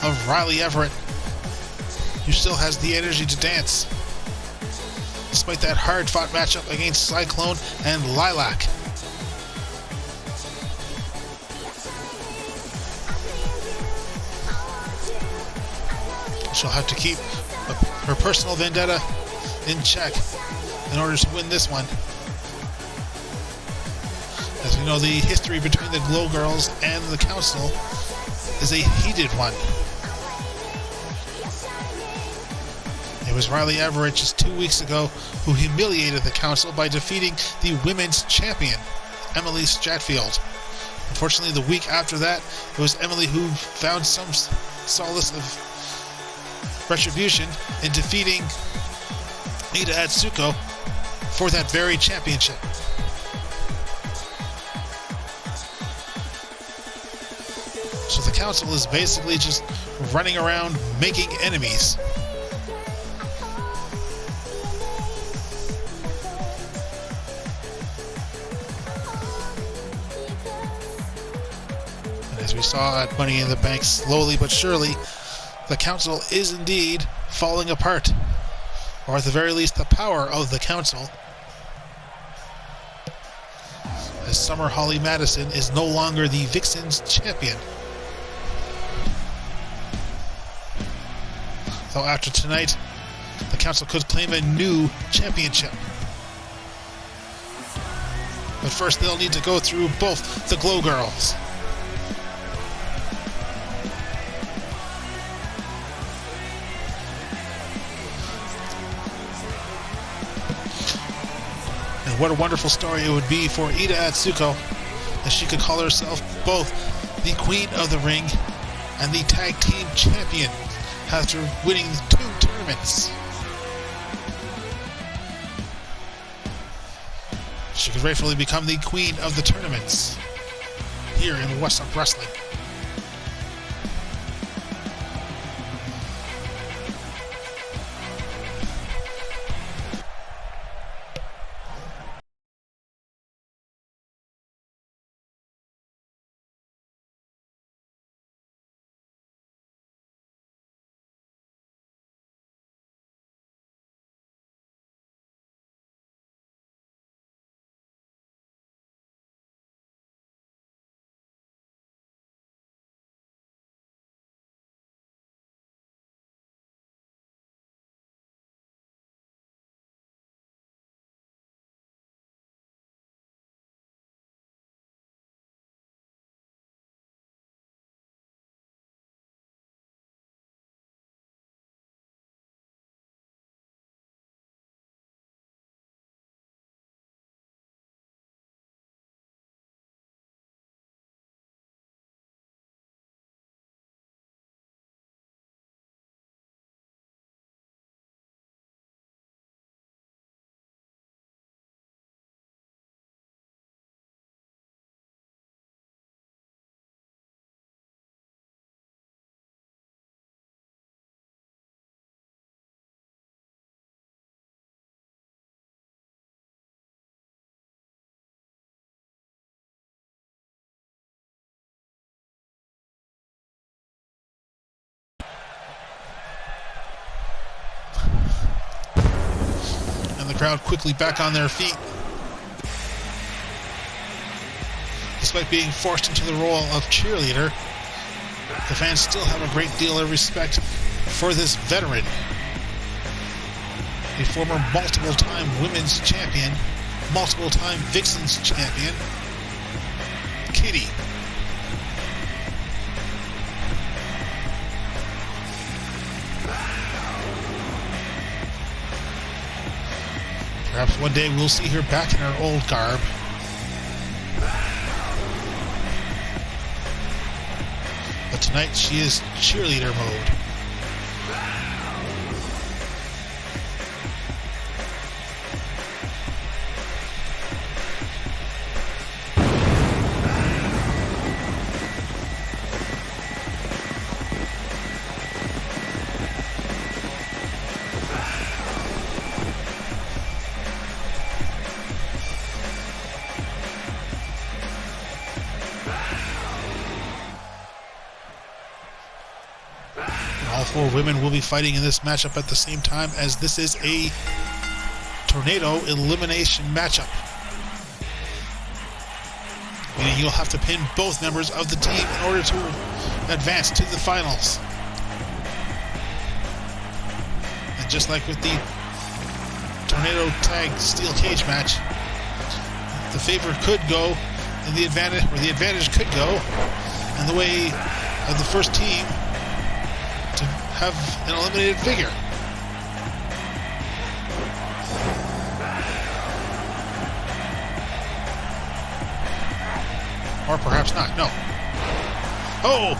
of Riley Everett, who still has the energy to dance, despite that hard-fought matchup against Cyclone and Lilac. She'll have to keep her personal vendetta in check in order to win this one. As we know, the history between the Glow Girls and the Council is a heated one. It was Riley Everett just 2 weeks ago who humiliated the Council by defeating the women's champion, Emily Stratfield, Unfortunately, the week after that, it was Emily who found some solace of retribution in defeating Iida Atsuko for that very championship. So the council is basically just running around making enemies. And as we saw at Money in the Bank, slowly but surely, the council is indeed falling apart. Or at the very least, the power of the council. As Summer Holly Madison is no longer the Vixens champion. Though after tonight, the council could claim a new championship. But first, they'll need to go through both the Glow Girls. And what a wonderful story it would be for Iida Atsuko, as she could call herself both the Queen of the Ring and the Tag Team Champion after winning 2 tournaments. She could rightfully become the Queen of the Tournaments here in West Up Wrestling. The crowd quickly back on their feet. Despite being forced into the role of cheerleader, the fans still have a great deal of respect for this veteran. A former multiple-time women's champion, multiple-time Vixens champion, Kitty. Perhaps one day we'll see her back in her old garb. But tonight she is cheerleader mode. All 4 women will be fighting in this matchup at the same time, as this is a tornado elimination matchup. Meaning you'll have to pin both members of the team in order to advance to the finals. And just like with the tornado tag steel cage match, the favor could go in the advantage, or the advantage could go in the way of the first team to have an eliminated figure. Or perhaps not. No. Oh!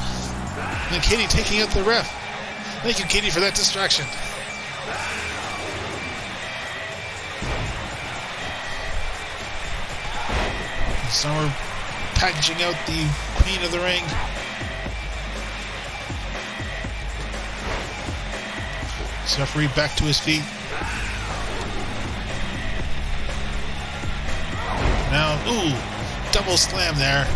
And Katie taking out the ref. Thank you, Katie, for that distraction. Summer packaging out the queen of the ring. Referee back to his feet. Now, ooh, double slam there.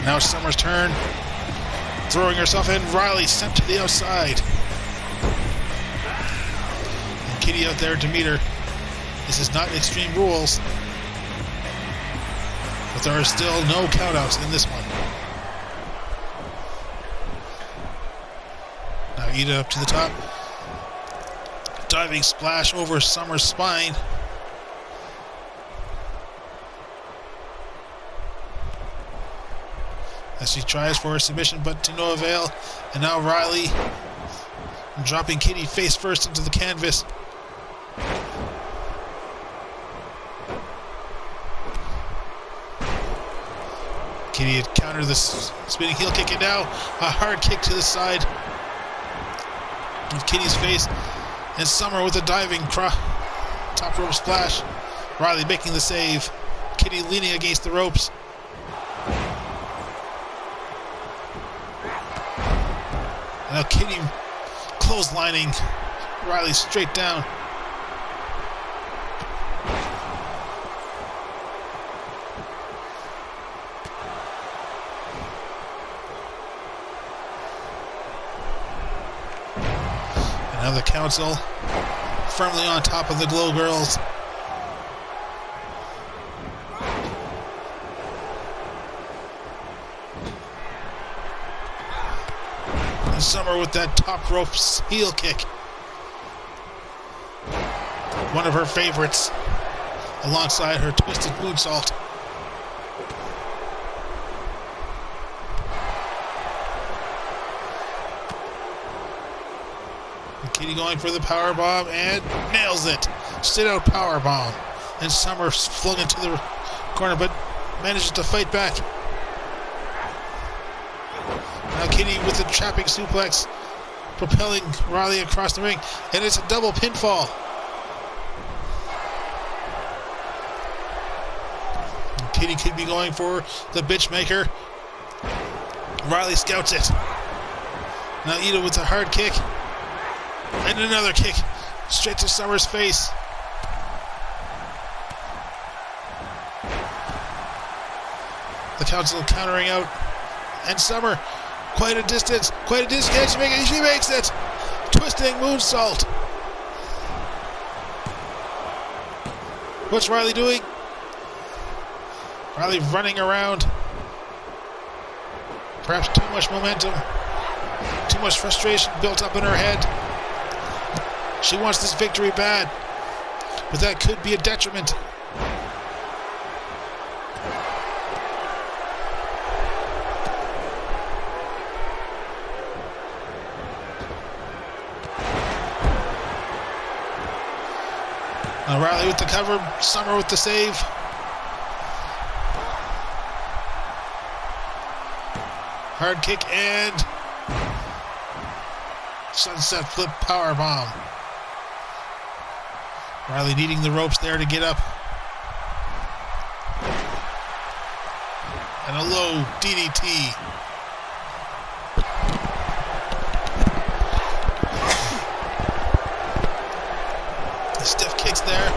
Now Summer's turn. Throwing herself in. Riley sent to the outside. And Kitty out there to meet her. This is not Extreme Rules. But there are still no countouts in this one. Now Iida up to the top. Diving splash over Summer's spine. As she tries for a submission, but to no avail. And now Riley dropping Kitty face first into the canvas. Kitty had countered the spinning heel kick, and now a hard kick to the side of Kitty's face. And Summer with a diving top rope splash. Riley making the save. Kitty leaning against the ropes. Now Kitty clotheslining Riley straight down. And now the council firmly on top of the Glow Girls. Summer with that top rope heel kick. One of her favorites, alongside her twisted moonsault. And Kitty going for the power bomb and nails it. Sit out power bomb. And Summer flung into the corner, but manages to fight back. Now Kitty with the trapping suplex, propelling Riley across the ring, and it's a double pinfall. And Kitty could be going for the bitch maker. Riley scouts it. Now Iida with a hard kick, and another kick straight to Summer's face. The council countering out, and Summer. Quite a distance. She makes it. Twisting moonsault. What's Riley doing? Riley running around. Perhaps too much momentum. Too much frustration built up in her head. She wants this victory bad. But that could be a detriment. Riley with the cover, Summer with the save. Hard kick and sunset flip power bomb. Riley needing the ropes there to get up. And a low DDT. Stiff kicks there.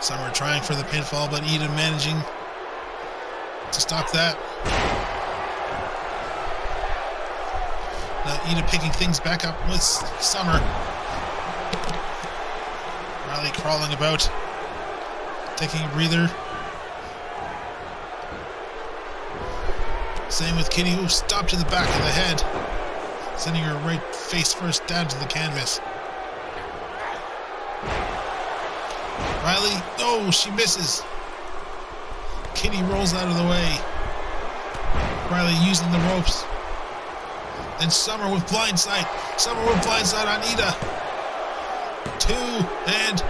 Summer trying for the pinfall, but Iida managing to stop that. Now Iida picking things back up with Summer. Riley crawling about, taking a breather. Same with Kitty, who stopped to the back of the head, sending her right face first down to the canvas. Riley, oh, she misses. Kitty rolls out of the way. Riley using the ropes. And Summer with blindside. Summer with blindside on Iida. 2 and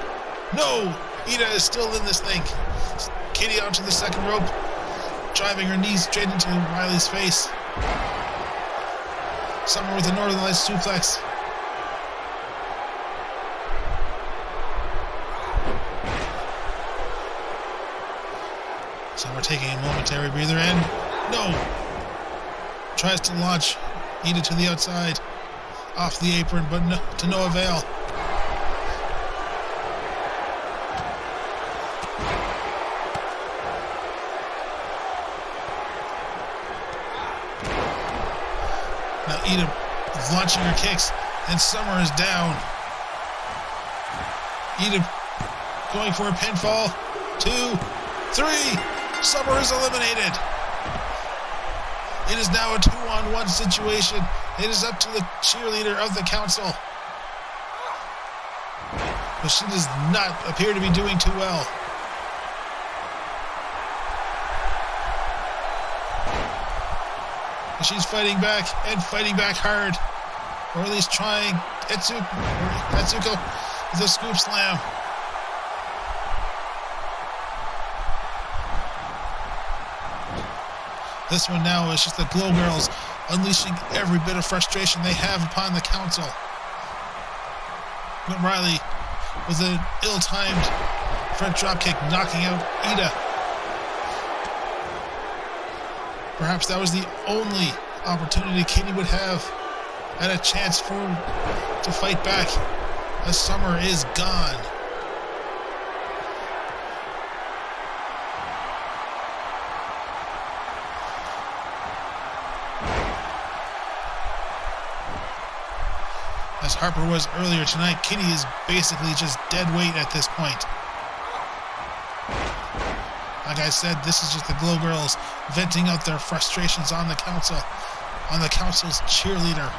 no. Iida is still in this thing. Kitty onto the second rope, driving her knees straight into Riley's face. Summer with a Northern Lights suplex. Summer taking a momentary breather in. No! Tries to launch Iida to the outside, off the apron, but no, to no avail. Now Iida launching her kicks, and Summer is down. Iida going for a pinfall. 2, 3. Summer is eliminated. It is now a 2-on-1 situation. It is up to the cheerleader of the council. But she does not appear to be doing too well. She's fighting back, and fighting back hard. Or at least trying. Etsuko with a scoop slam. This one now is just the Glow Girls unleashing every bit of frustration they have upon the council. But Riley with an ill-timed front dropkick knocking out Iida. Perhaps that was the only opportunity Kitty would have and a chance to fight back as Summer is gone. As Harper was earlier tonight, Kitty is basically just dead weight at this point. Like I said, this is just the Glow Girls venting out their frustrations on the council, on the council's cheerleader.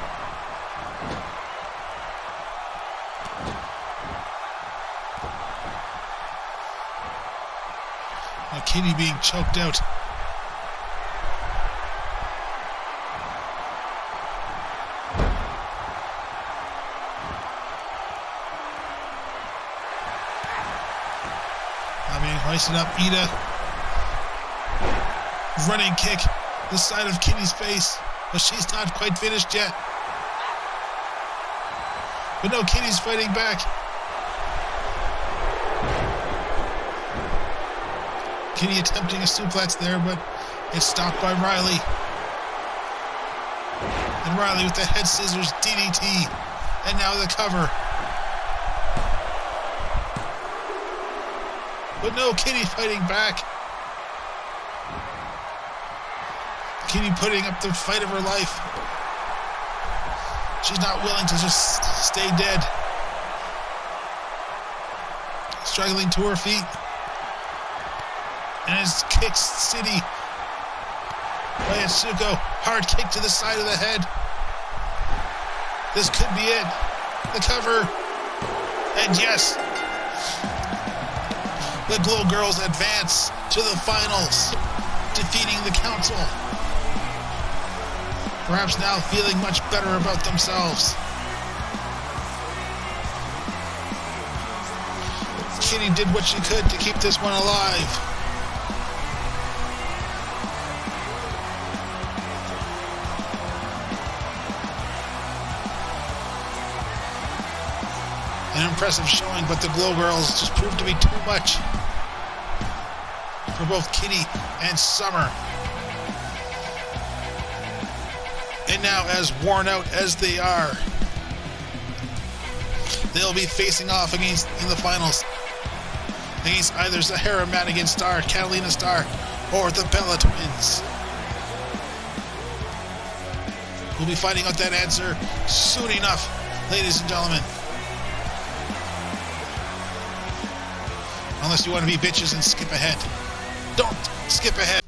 Now Kitty being choked out. Now being hoisted up, Iida. Running kick, the side of Kitty's face, but she's not quite finished yet. But no, Kitty's fighting back. Kitty attempting a suplex there, but it's stopped by Riley. And Riley with the head scissors DDT, and now the cover. But no, Kitty fighting back. Kitty putting up the fight of her life. She's not willing to just stay dead. Struggling to her feet. And it's kick city by Etsuko. Hard kick to the side of the head. This could be it. The cover. And yes, the Glow Girls advance to the finals, defeating the council. Perhaps now feeling much better about themselves. Kitty did what she could to keep this one alive. An impressive showing, but the Glow Girls just proved to be too much for both Kitty and Summer. And now, as worn out as they are, they'll be facing off in the finals against either Zahara, Madigan-Star, Katalina Star, or the Bella Twins. We'll be finding out that answer soon enough, ladies and gentlemen. Unless you want to be bitches and skip ahead. Don't skip ahead.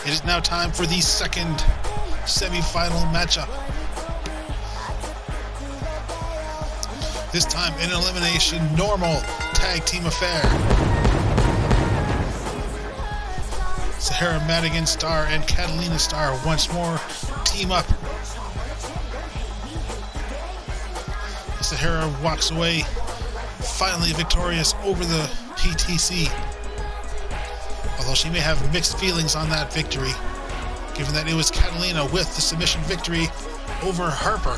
It is now time for the second semi-final matchup. This time an elimination normal tag team affair. Zahara, Madigan-Star, and Katalina-Star once more team up. Zahara walks away, finally victorious over the PTC. Although she may have mixed feelings on that victory, given that it was Katalina with the submission victory over Harper.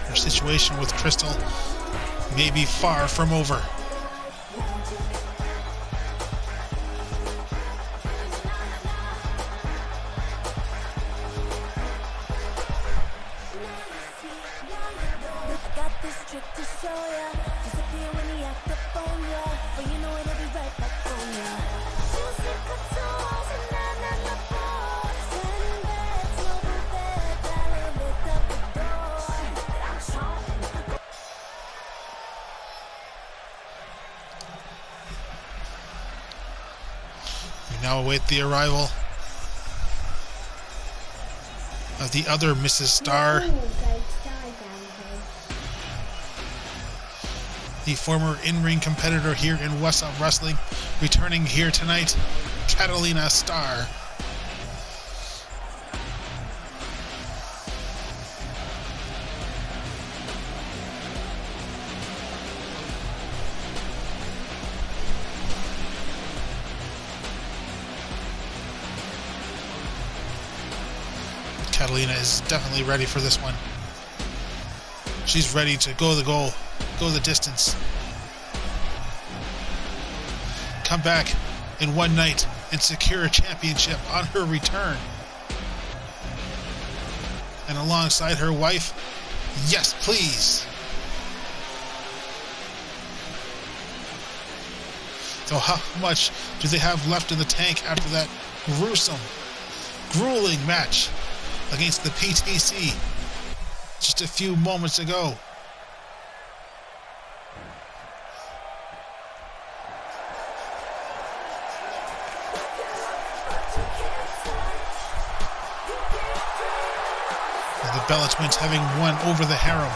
Her situation with Crystal may be far from over. We now await the arrival of the other Mrs. Star, the former in-ring competitor here in What's Up Wrestling, returning here tonight, Katalina Star. Katalina is definitely ready for this one. She's ready to go the distance. Come back in one night and secure a championship on her return. And alongside her wife, yes please. So how much do they have left in the tank after that grueling match against the PTC just a few moments ago? And the Bella Twins having won over the Harem.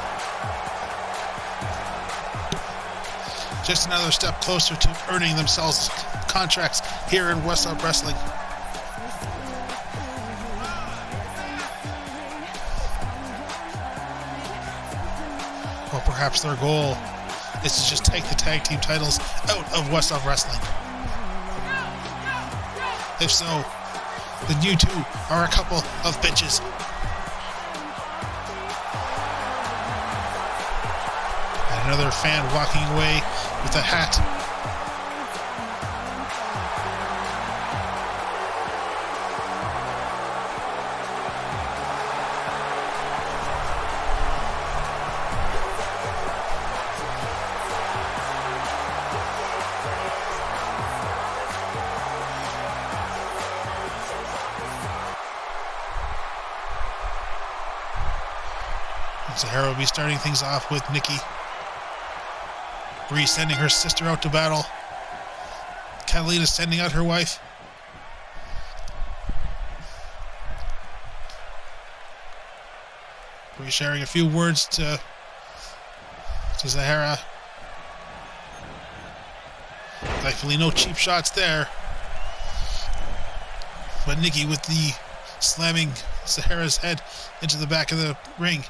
Just another step closer to earning themselves contracts here in What's Up Wrestling. Or perhaps their goal is to just take the tag team titles out of What's Up Wrestling. If so, then you two are a couple of bitches. And another fan walking away with a hat. Zahara will be starting things off with Nikki. Bree sending her sister out to battle. Katalina sending out her wife. Bree sharing a few words to Zahara. Thankfully no cheap shots there. But Nikki with the slamming Zahara's head into the back of the ring.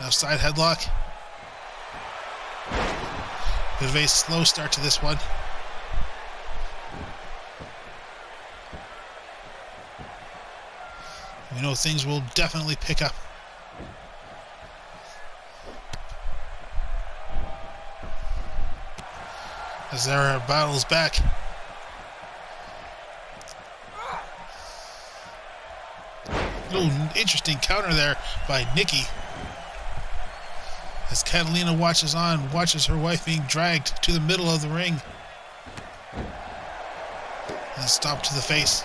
Now side headlock. Bit of a slow start to this one. We know things will definitely pick up. As Zahara battles back. Little interesting counter there by Nikki. As Katalina watches her wife being dragged to the middle of the ring. And stopped to the face.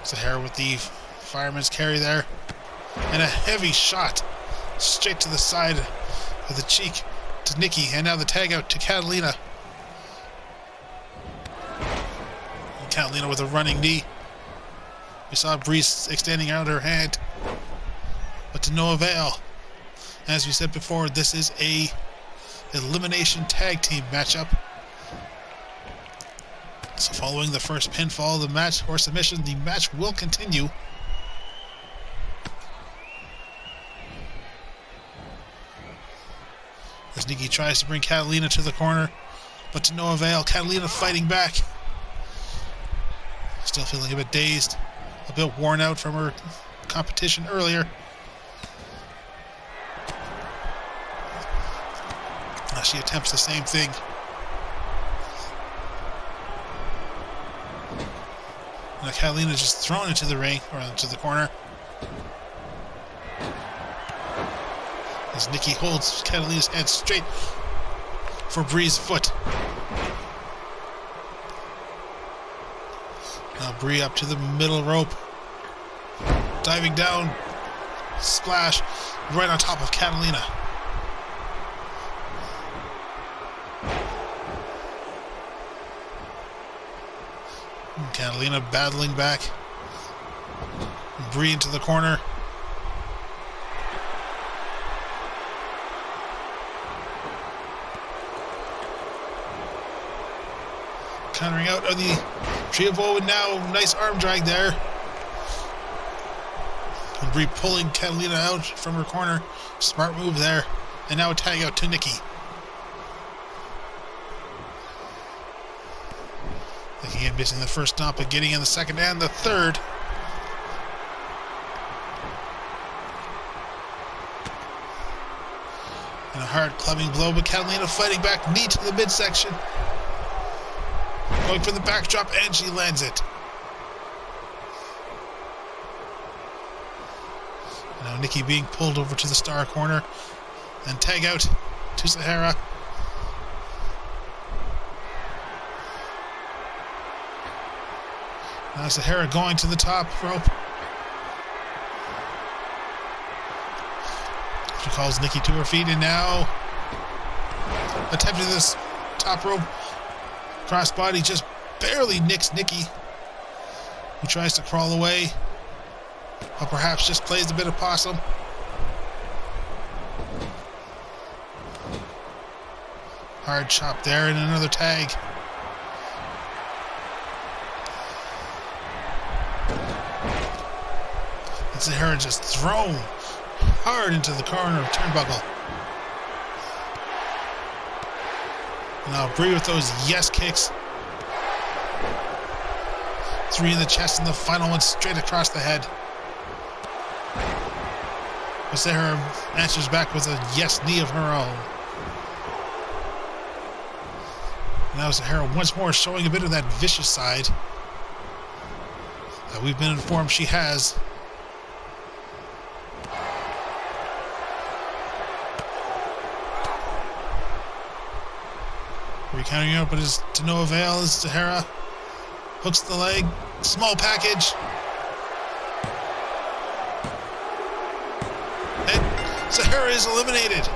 Zahara with the fireman's carry there. And a heavy shot straight to the side of the cheek to Nikki. And now the tag out to Katalina. Katalina with a running knee. We saw Breeze extending out her hand, but to no avail. As we said before, this is a elimination tag team matchup. So following the first pinfall of the match or submission, the match will continue. As Nikki tries to bring Katalina to the corner, but to no avail. Katalina fighting back. Still feeling a bit dazed, a bit worn out from her competition earlier. Now she attempts the same thing. Now Katalina just thrown into the ring, or into the corner. As Nikki holds Catalina's head straight for Bree's foot. Now Bree up to the middle rope. Diving down. Splash right on top of Katalina. Katalina battling back. Bree into the corner. Countering out of the Tree of Woe, and now nice arm drag there. And Bree pulling Katalina out from her corner. Smart move there. And now a tag out to Nikki. Again, missing the first stomp, but getting in the second and the third. And a hard clubbing blow, but Katalina fighting back, knee to the midsection. Going for the backdrop, and she lands it. Now Nikki being pulled over to the Star corner. And tag out to Zahara. Now Zahara going to the top rope. She calls Nikki to her feet, and now attempting this top rope crossbody, just barely nicks Nikki, who tries to crawl away, but perhaps just plays a bit of possum. Hard chop there, and another tag. And Zahara just thrown hard into the corner of turnbuckle. Now Bree with those yes kicks. 3 in the chest, and the final one straight across the head. But Zahara answers back with a yes knee of her own. Now Zahara once more showing a bit of that vicious side that we've been informed she has. Recounting out, but is to no avail as Zahara hooks the leg. Small package. And Zahara is eliminated.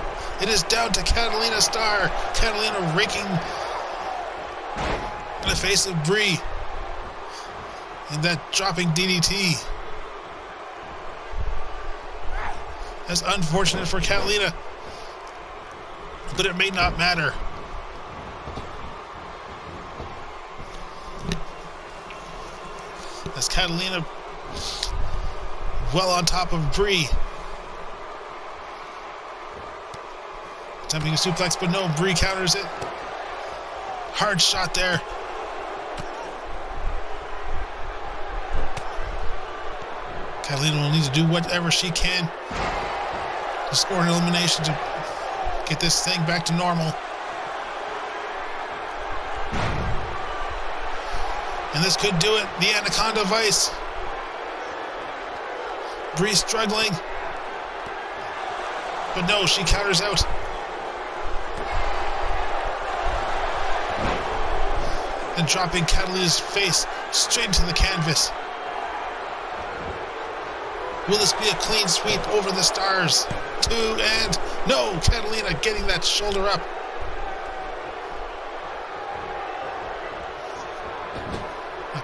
It is down to Madigan-Star. Katalina raking in the face of Bree. And that dropping DDT. That's unfortunate for Katalina, but it may not matter. As Katalina well on top of Bree. Attempting a suplex, but no, Bree counters it. Hard shot there. Katalina will need to do whatever she can to score an elimination to get this thing back to normal. And this could do it. The Anaconda Vice. Bree struggling. But no, she counters out. And dropping Catalina's face straight into the canvas. Will this be a clean sweep over the Stars? 2 and no, Katalina getting that shoulder up.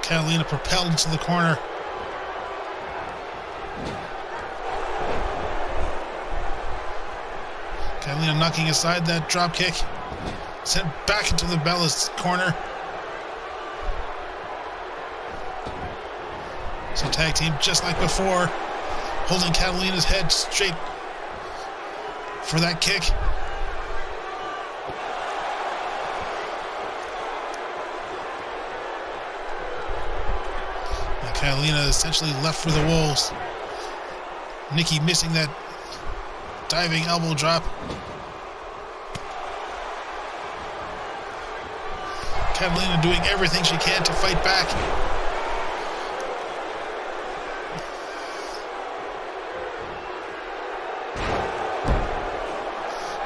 Katalina propelled into the corner. Katalina knocking aside that drop kick. Sent back into the Bella's corner. So tag team just like before. Holding Katalina's head straight for that kick. And Katalina essentially left for the wolves. Nikki missing that diving elbow drop. Katalina doing everything she can to fight back.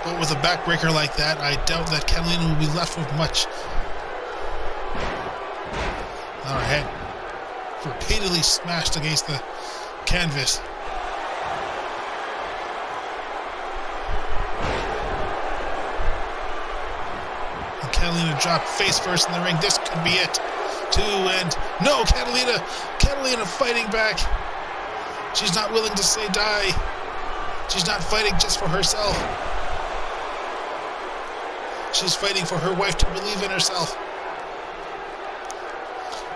But with a backbreaker like that, I doubt that Katalina will be left with much. Her head repeatedly smashed against the canvas. And Katalina dropped face first in the ring. This could be it. 2 and no, Katalina fighting back. She's not willing to say die. She's not fighting just for herself. She's fighting for her wife to believe in herself.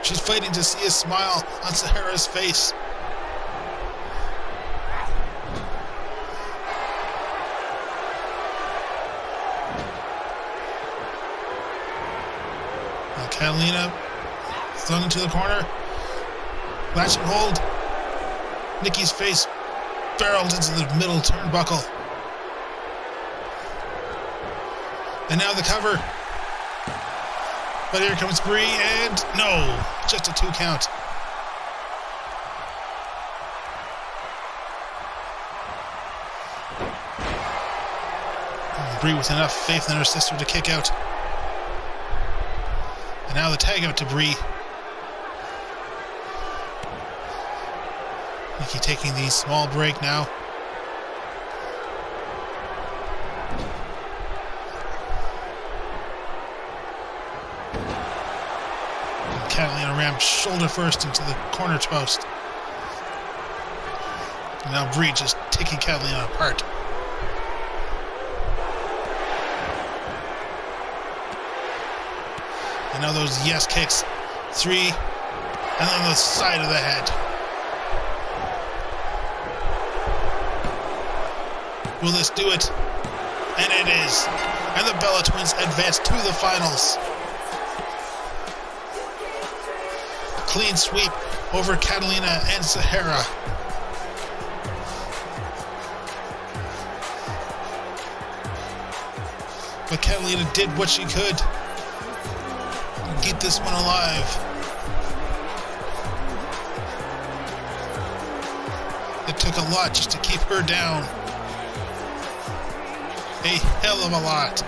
She's fighting to see a smile on Zahara's face. Now Katalina thrown into the corner. Latch and hold. Nikki's face barreled into the middle turnbuckle. And now the cover. But here comes Bree, and no, just a 2 count. And Bree with enough faith in her sister to kick out. And now the tag out to Bree. Nikki taking the small break now. Katalina rammed shoulder first into the corner post. And now Bree just taking Katalina apart. And now those yes kicks. 3, and then the side of the head. Will this do it? And it is. And the Bella Twins advance to the finals. Clean sweep over Katalina and Zahara. But Katalina did what she could to keep this one alive. It took a lot just to keep her down. A hell of a lot.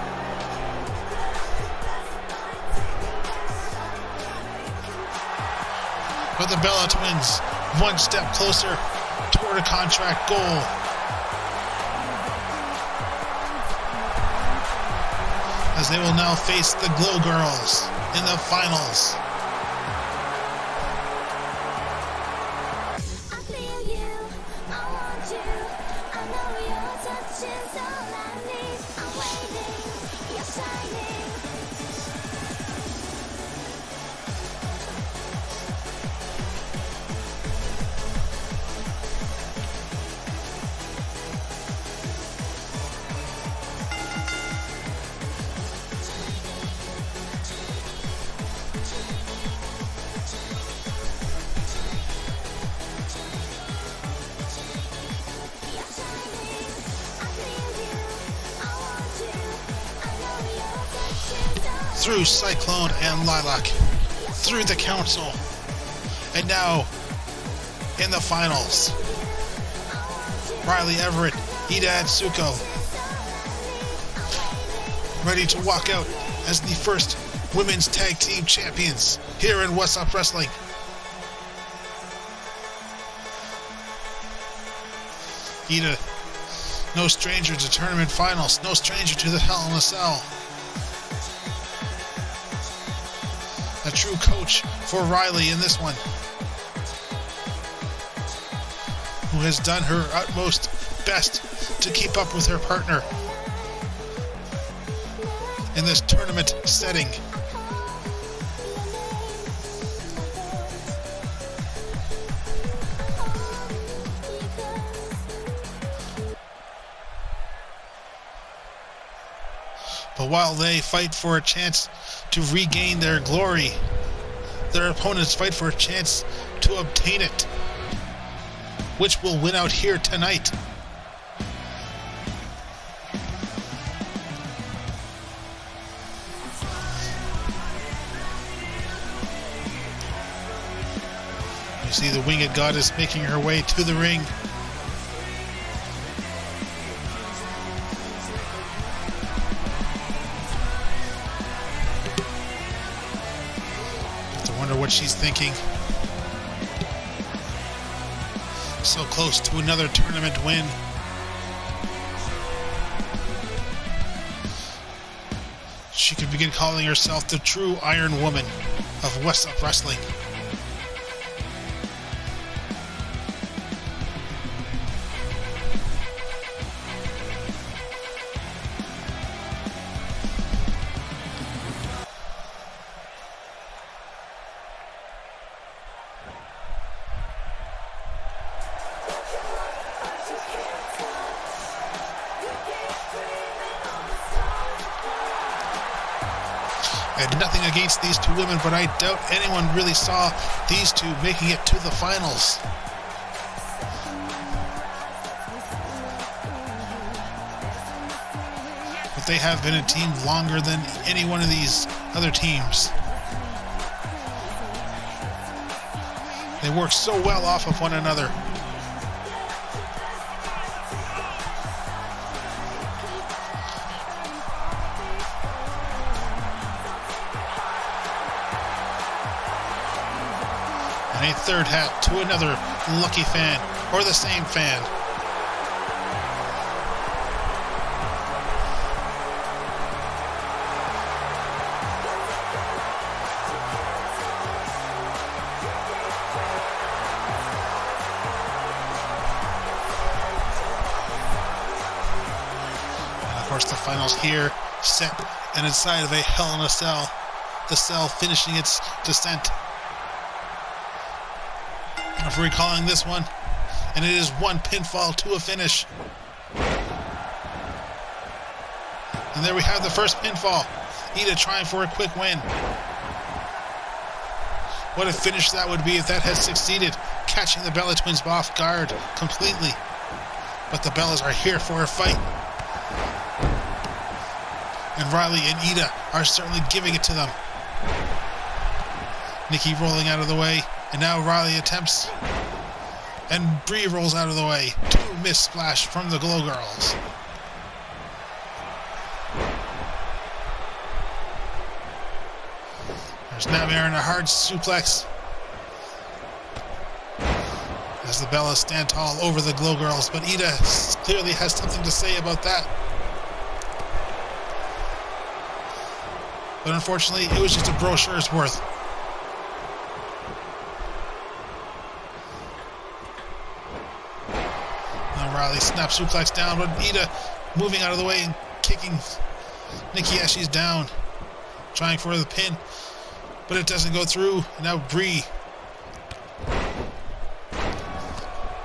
But the Bella Twins, one step closer toward a contract goal. As they will now face the Glow Girls in the finals. Through Cyclone and Lilac, through the council, and now in the finals, Riley Everett, Iida and Tsuko, ready to walk out as the first women's tag team champions here in What's Up Wrestling. Iida, no stranger to tournament finals, no stranger to the Hell in a Cell. A true coach for Riley in this one, who has done her utmost best to keep up with her partner. in this tournament setting. But while they fight for a chance to regain their glory, their opponents fight for a chance to obtain it. Which will win out here tonight? You see the winged goddess making her way to the ring. What she's thinking. So close to another tournament win. She could begin calling herself the true Iron Woman of West Up Wrestling. I had nothing against these two women, but I doubt anyone really saw these two making it to the finals. But they have been a team longer than any one of these other teams. They work so well off of one another. And a third hat to another lucky fan, or the same fan. And of course the finals here, set and inside of a Hell in a Cell. The cell finishing its descent. If recalling this one, and it is one pinfall to a finish. And there we have the first pinfall. Iida trying for a quick win. What a finish that would be if that had succeeded, catching the Bella Twins off guard completely. But the Bellas are here for a fight. And Riley and Iida are certainly giving it to them. Nikki rolling out of the way. And now Riley attempts, and Bree rolls out of the way. Two miss splash from the Glow Girls. There's Nightmare and a hard suplex as the Bellas stand tall over the Glow Girls, but Iida clearly has something to say about that. But unfortunately, it was just a brochure's worth. Riley snap suplex down, but Iida moving out of the way and kicking Nikki as she's down, trying for the pin, but it doesn't go through. And now Bree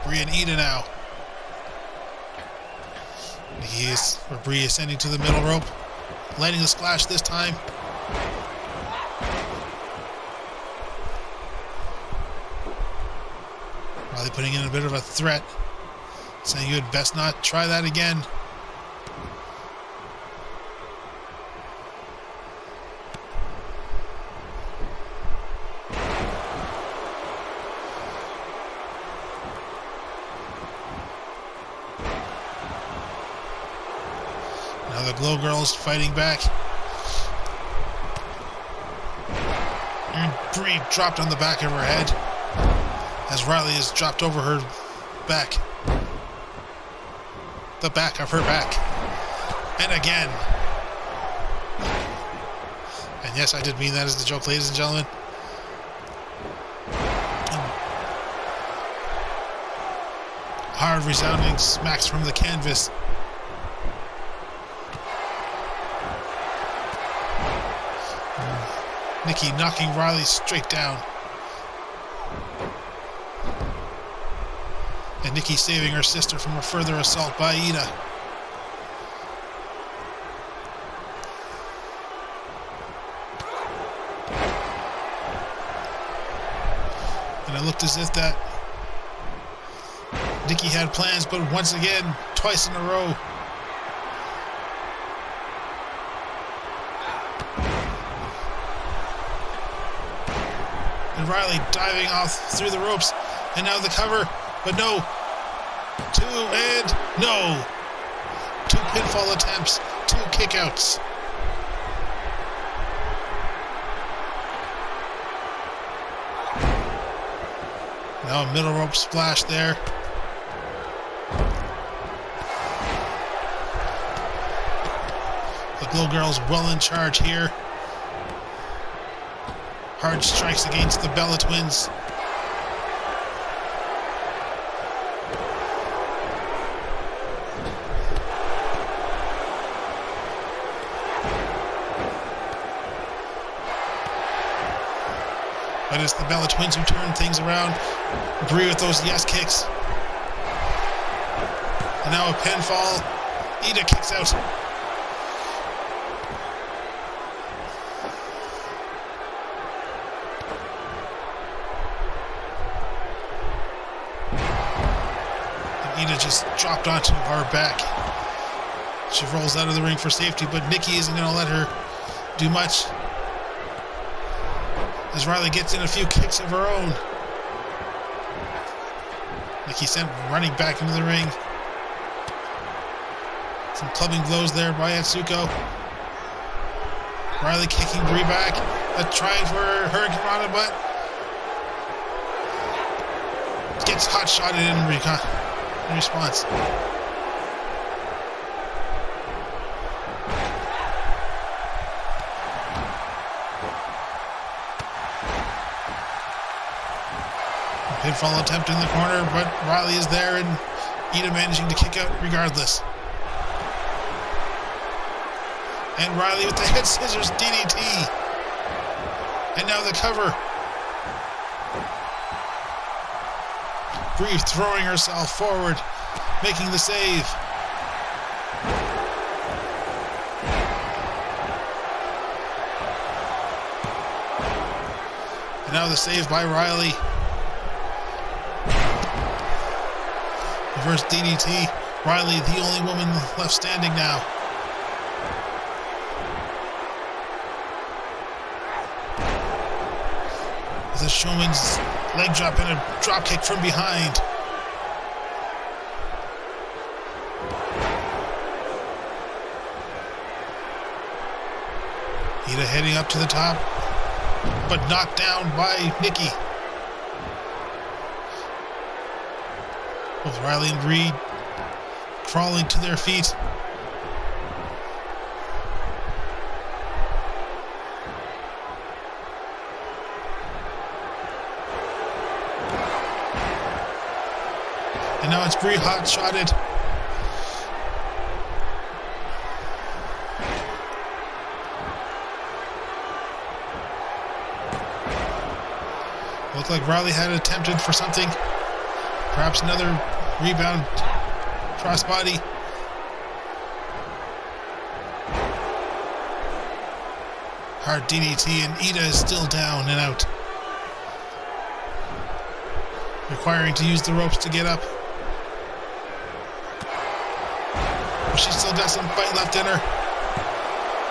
and Iida now. Bree ascending to the middle rope, landing the splash this time. Riley putting in a bit of a threat, saying you had best not try that again. Now the Glow Girls fighting back. And Bree dropped on the back of her head as Riley is dropped over her back. The back of her back. And again. And yes, I did mean that as the joke, ladies and gentlemen. Hard resounding smacks from the canvas. Nikki knocking Riley straight down. And Nikki saving her sister from a further assault by Iida. And it looked as if that Nikki had plans, but once again, twice in a row, and Riley diving off through the ropes, and now the cover, but no. Two and no. 2 pinfall attempts, 2 kickouts. Now a middle rope splash there. The Glow Girls well in charge here. Hard strikes against the Bella Twins. But it's the Bella Twins who turn things around. Agree with those yes kicks. And now a pinfall. Iida kicks out. And Iida just dropped onto her back. She rolls out of the ring for safety, but Nikki isn't going to let her do much. As Riley gets in a few kicks of her own. Nikki sent running back into the ring. Some clubbing blows there by Atsuko. Riley kicking Brie back. Trying for Hurricane Rana, but gets hot shotted in response. Pinfall attempt in the corner, but Riley is there and Iida managing to kick out regardless. And Riley with the head scissors DDT. And now the cover. Brie throwing herself forward, making the save. And now the save by Riley. Reverse DDT. Riley, the only woman left standing now. With a showman's leg drop and a drop kick from behind. Iida heading up to the top, but knocked down by Nikki. Both Riley and Brie crawling to their feet. And now it's Brie hot-shotted. Looked like Riley had attempted for something. Perhaps another rebound crossbody. Hard DDT, and Iida is still down and out. Requiring to use the ropes to get up. But she still got some fight left in her.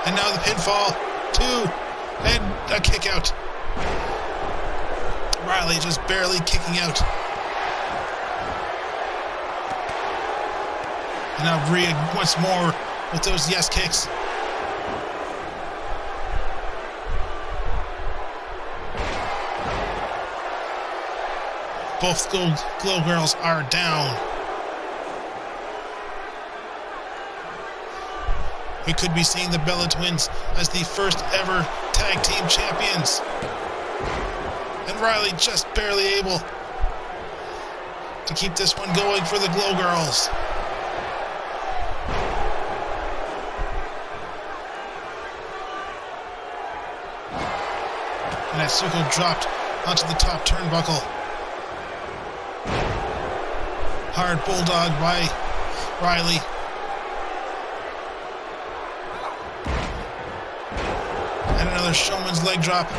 And now the pinfall. 2. And a kick out. Riley just barely kicking out. And now Brie once more with those yes kicks. Both Glow Girls are down. We could be seeing the Bella Twins as the first ever tag team champions. And Riley just barely able to keep this one going for the Glow Girls. And Atsuko dropped onto the top turnbuckle. Hard bulldog by Riley. And another showman's leg drop.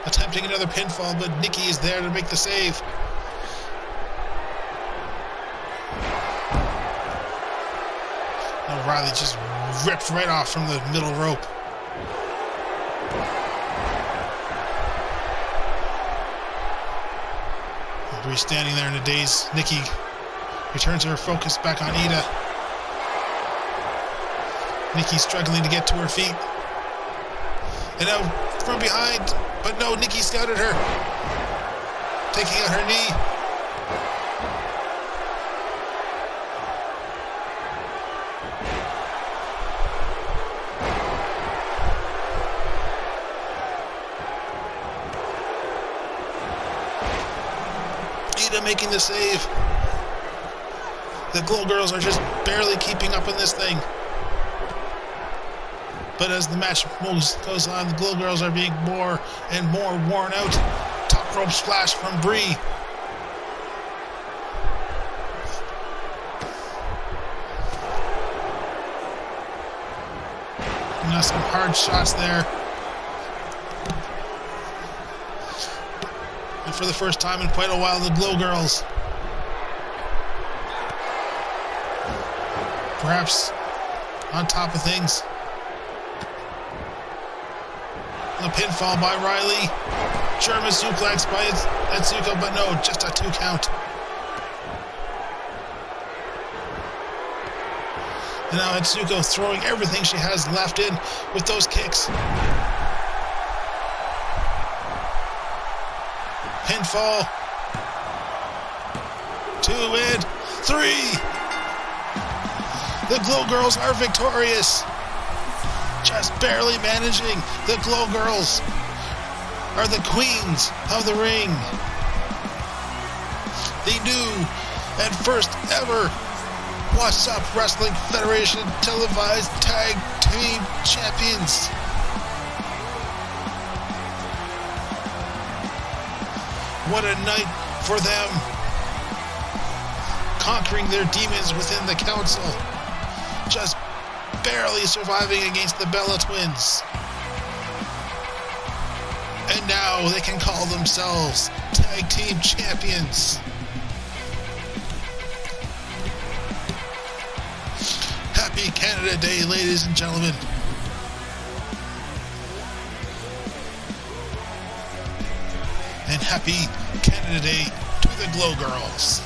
Attempting another pinfall, but Nikki is there to make the save. And Riley just ripped right off from the middle rope. Bree standing there in a daze. Nikki returns her focus back on Iida. Nikki struggling to get to her feet. And now from behind, but no, Nikki scouted her. Taking out her knee. Iida making the save. The Glow Girls are just barely keeping up in this thing. But as the match goes on, the Glow Girls are being more and more worn out. Top rope splash from Bree. Now some hard shots there. And for the first time in quite a while, the Glow Girls perhaps on top of things. The pinfall by Riley. German suplex by Atsuko, but no, just a 2 count. And now Atsuko throwing everything she has left in with those kicks. Pinfall. 2 and 3. The Glow Girls are victorious. Just barely managing. The Glow Girls are the queens of the ring. The new and first ever What's Up Wrestling Federation televised tag team champions. What a night for them. Conquering their demons within the council. Just barely surviving against the Bella Twins. And now they can call themselves Tag Team Champions. Happy Canada Day, ladies and gentlemen. And happy Canada Day to the Glow Girls.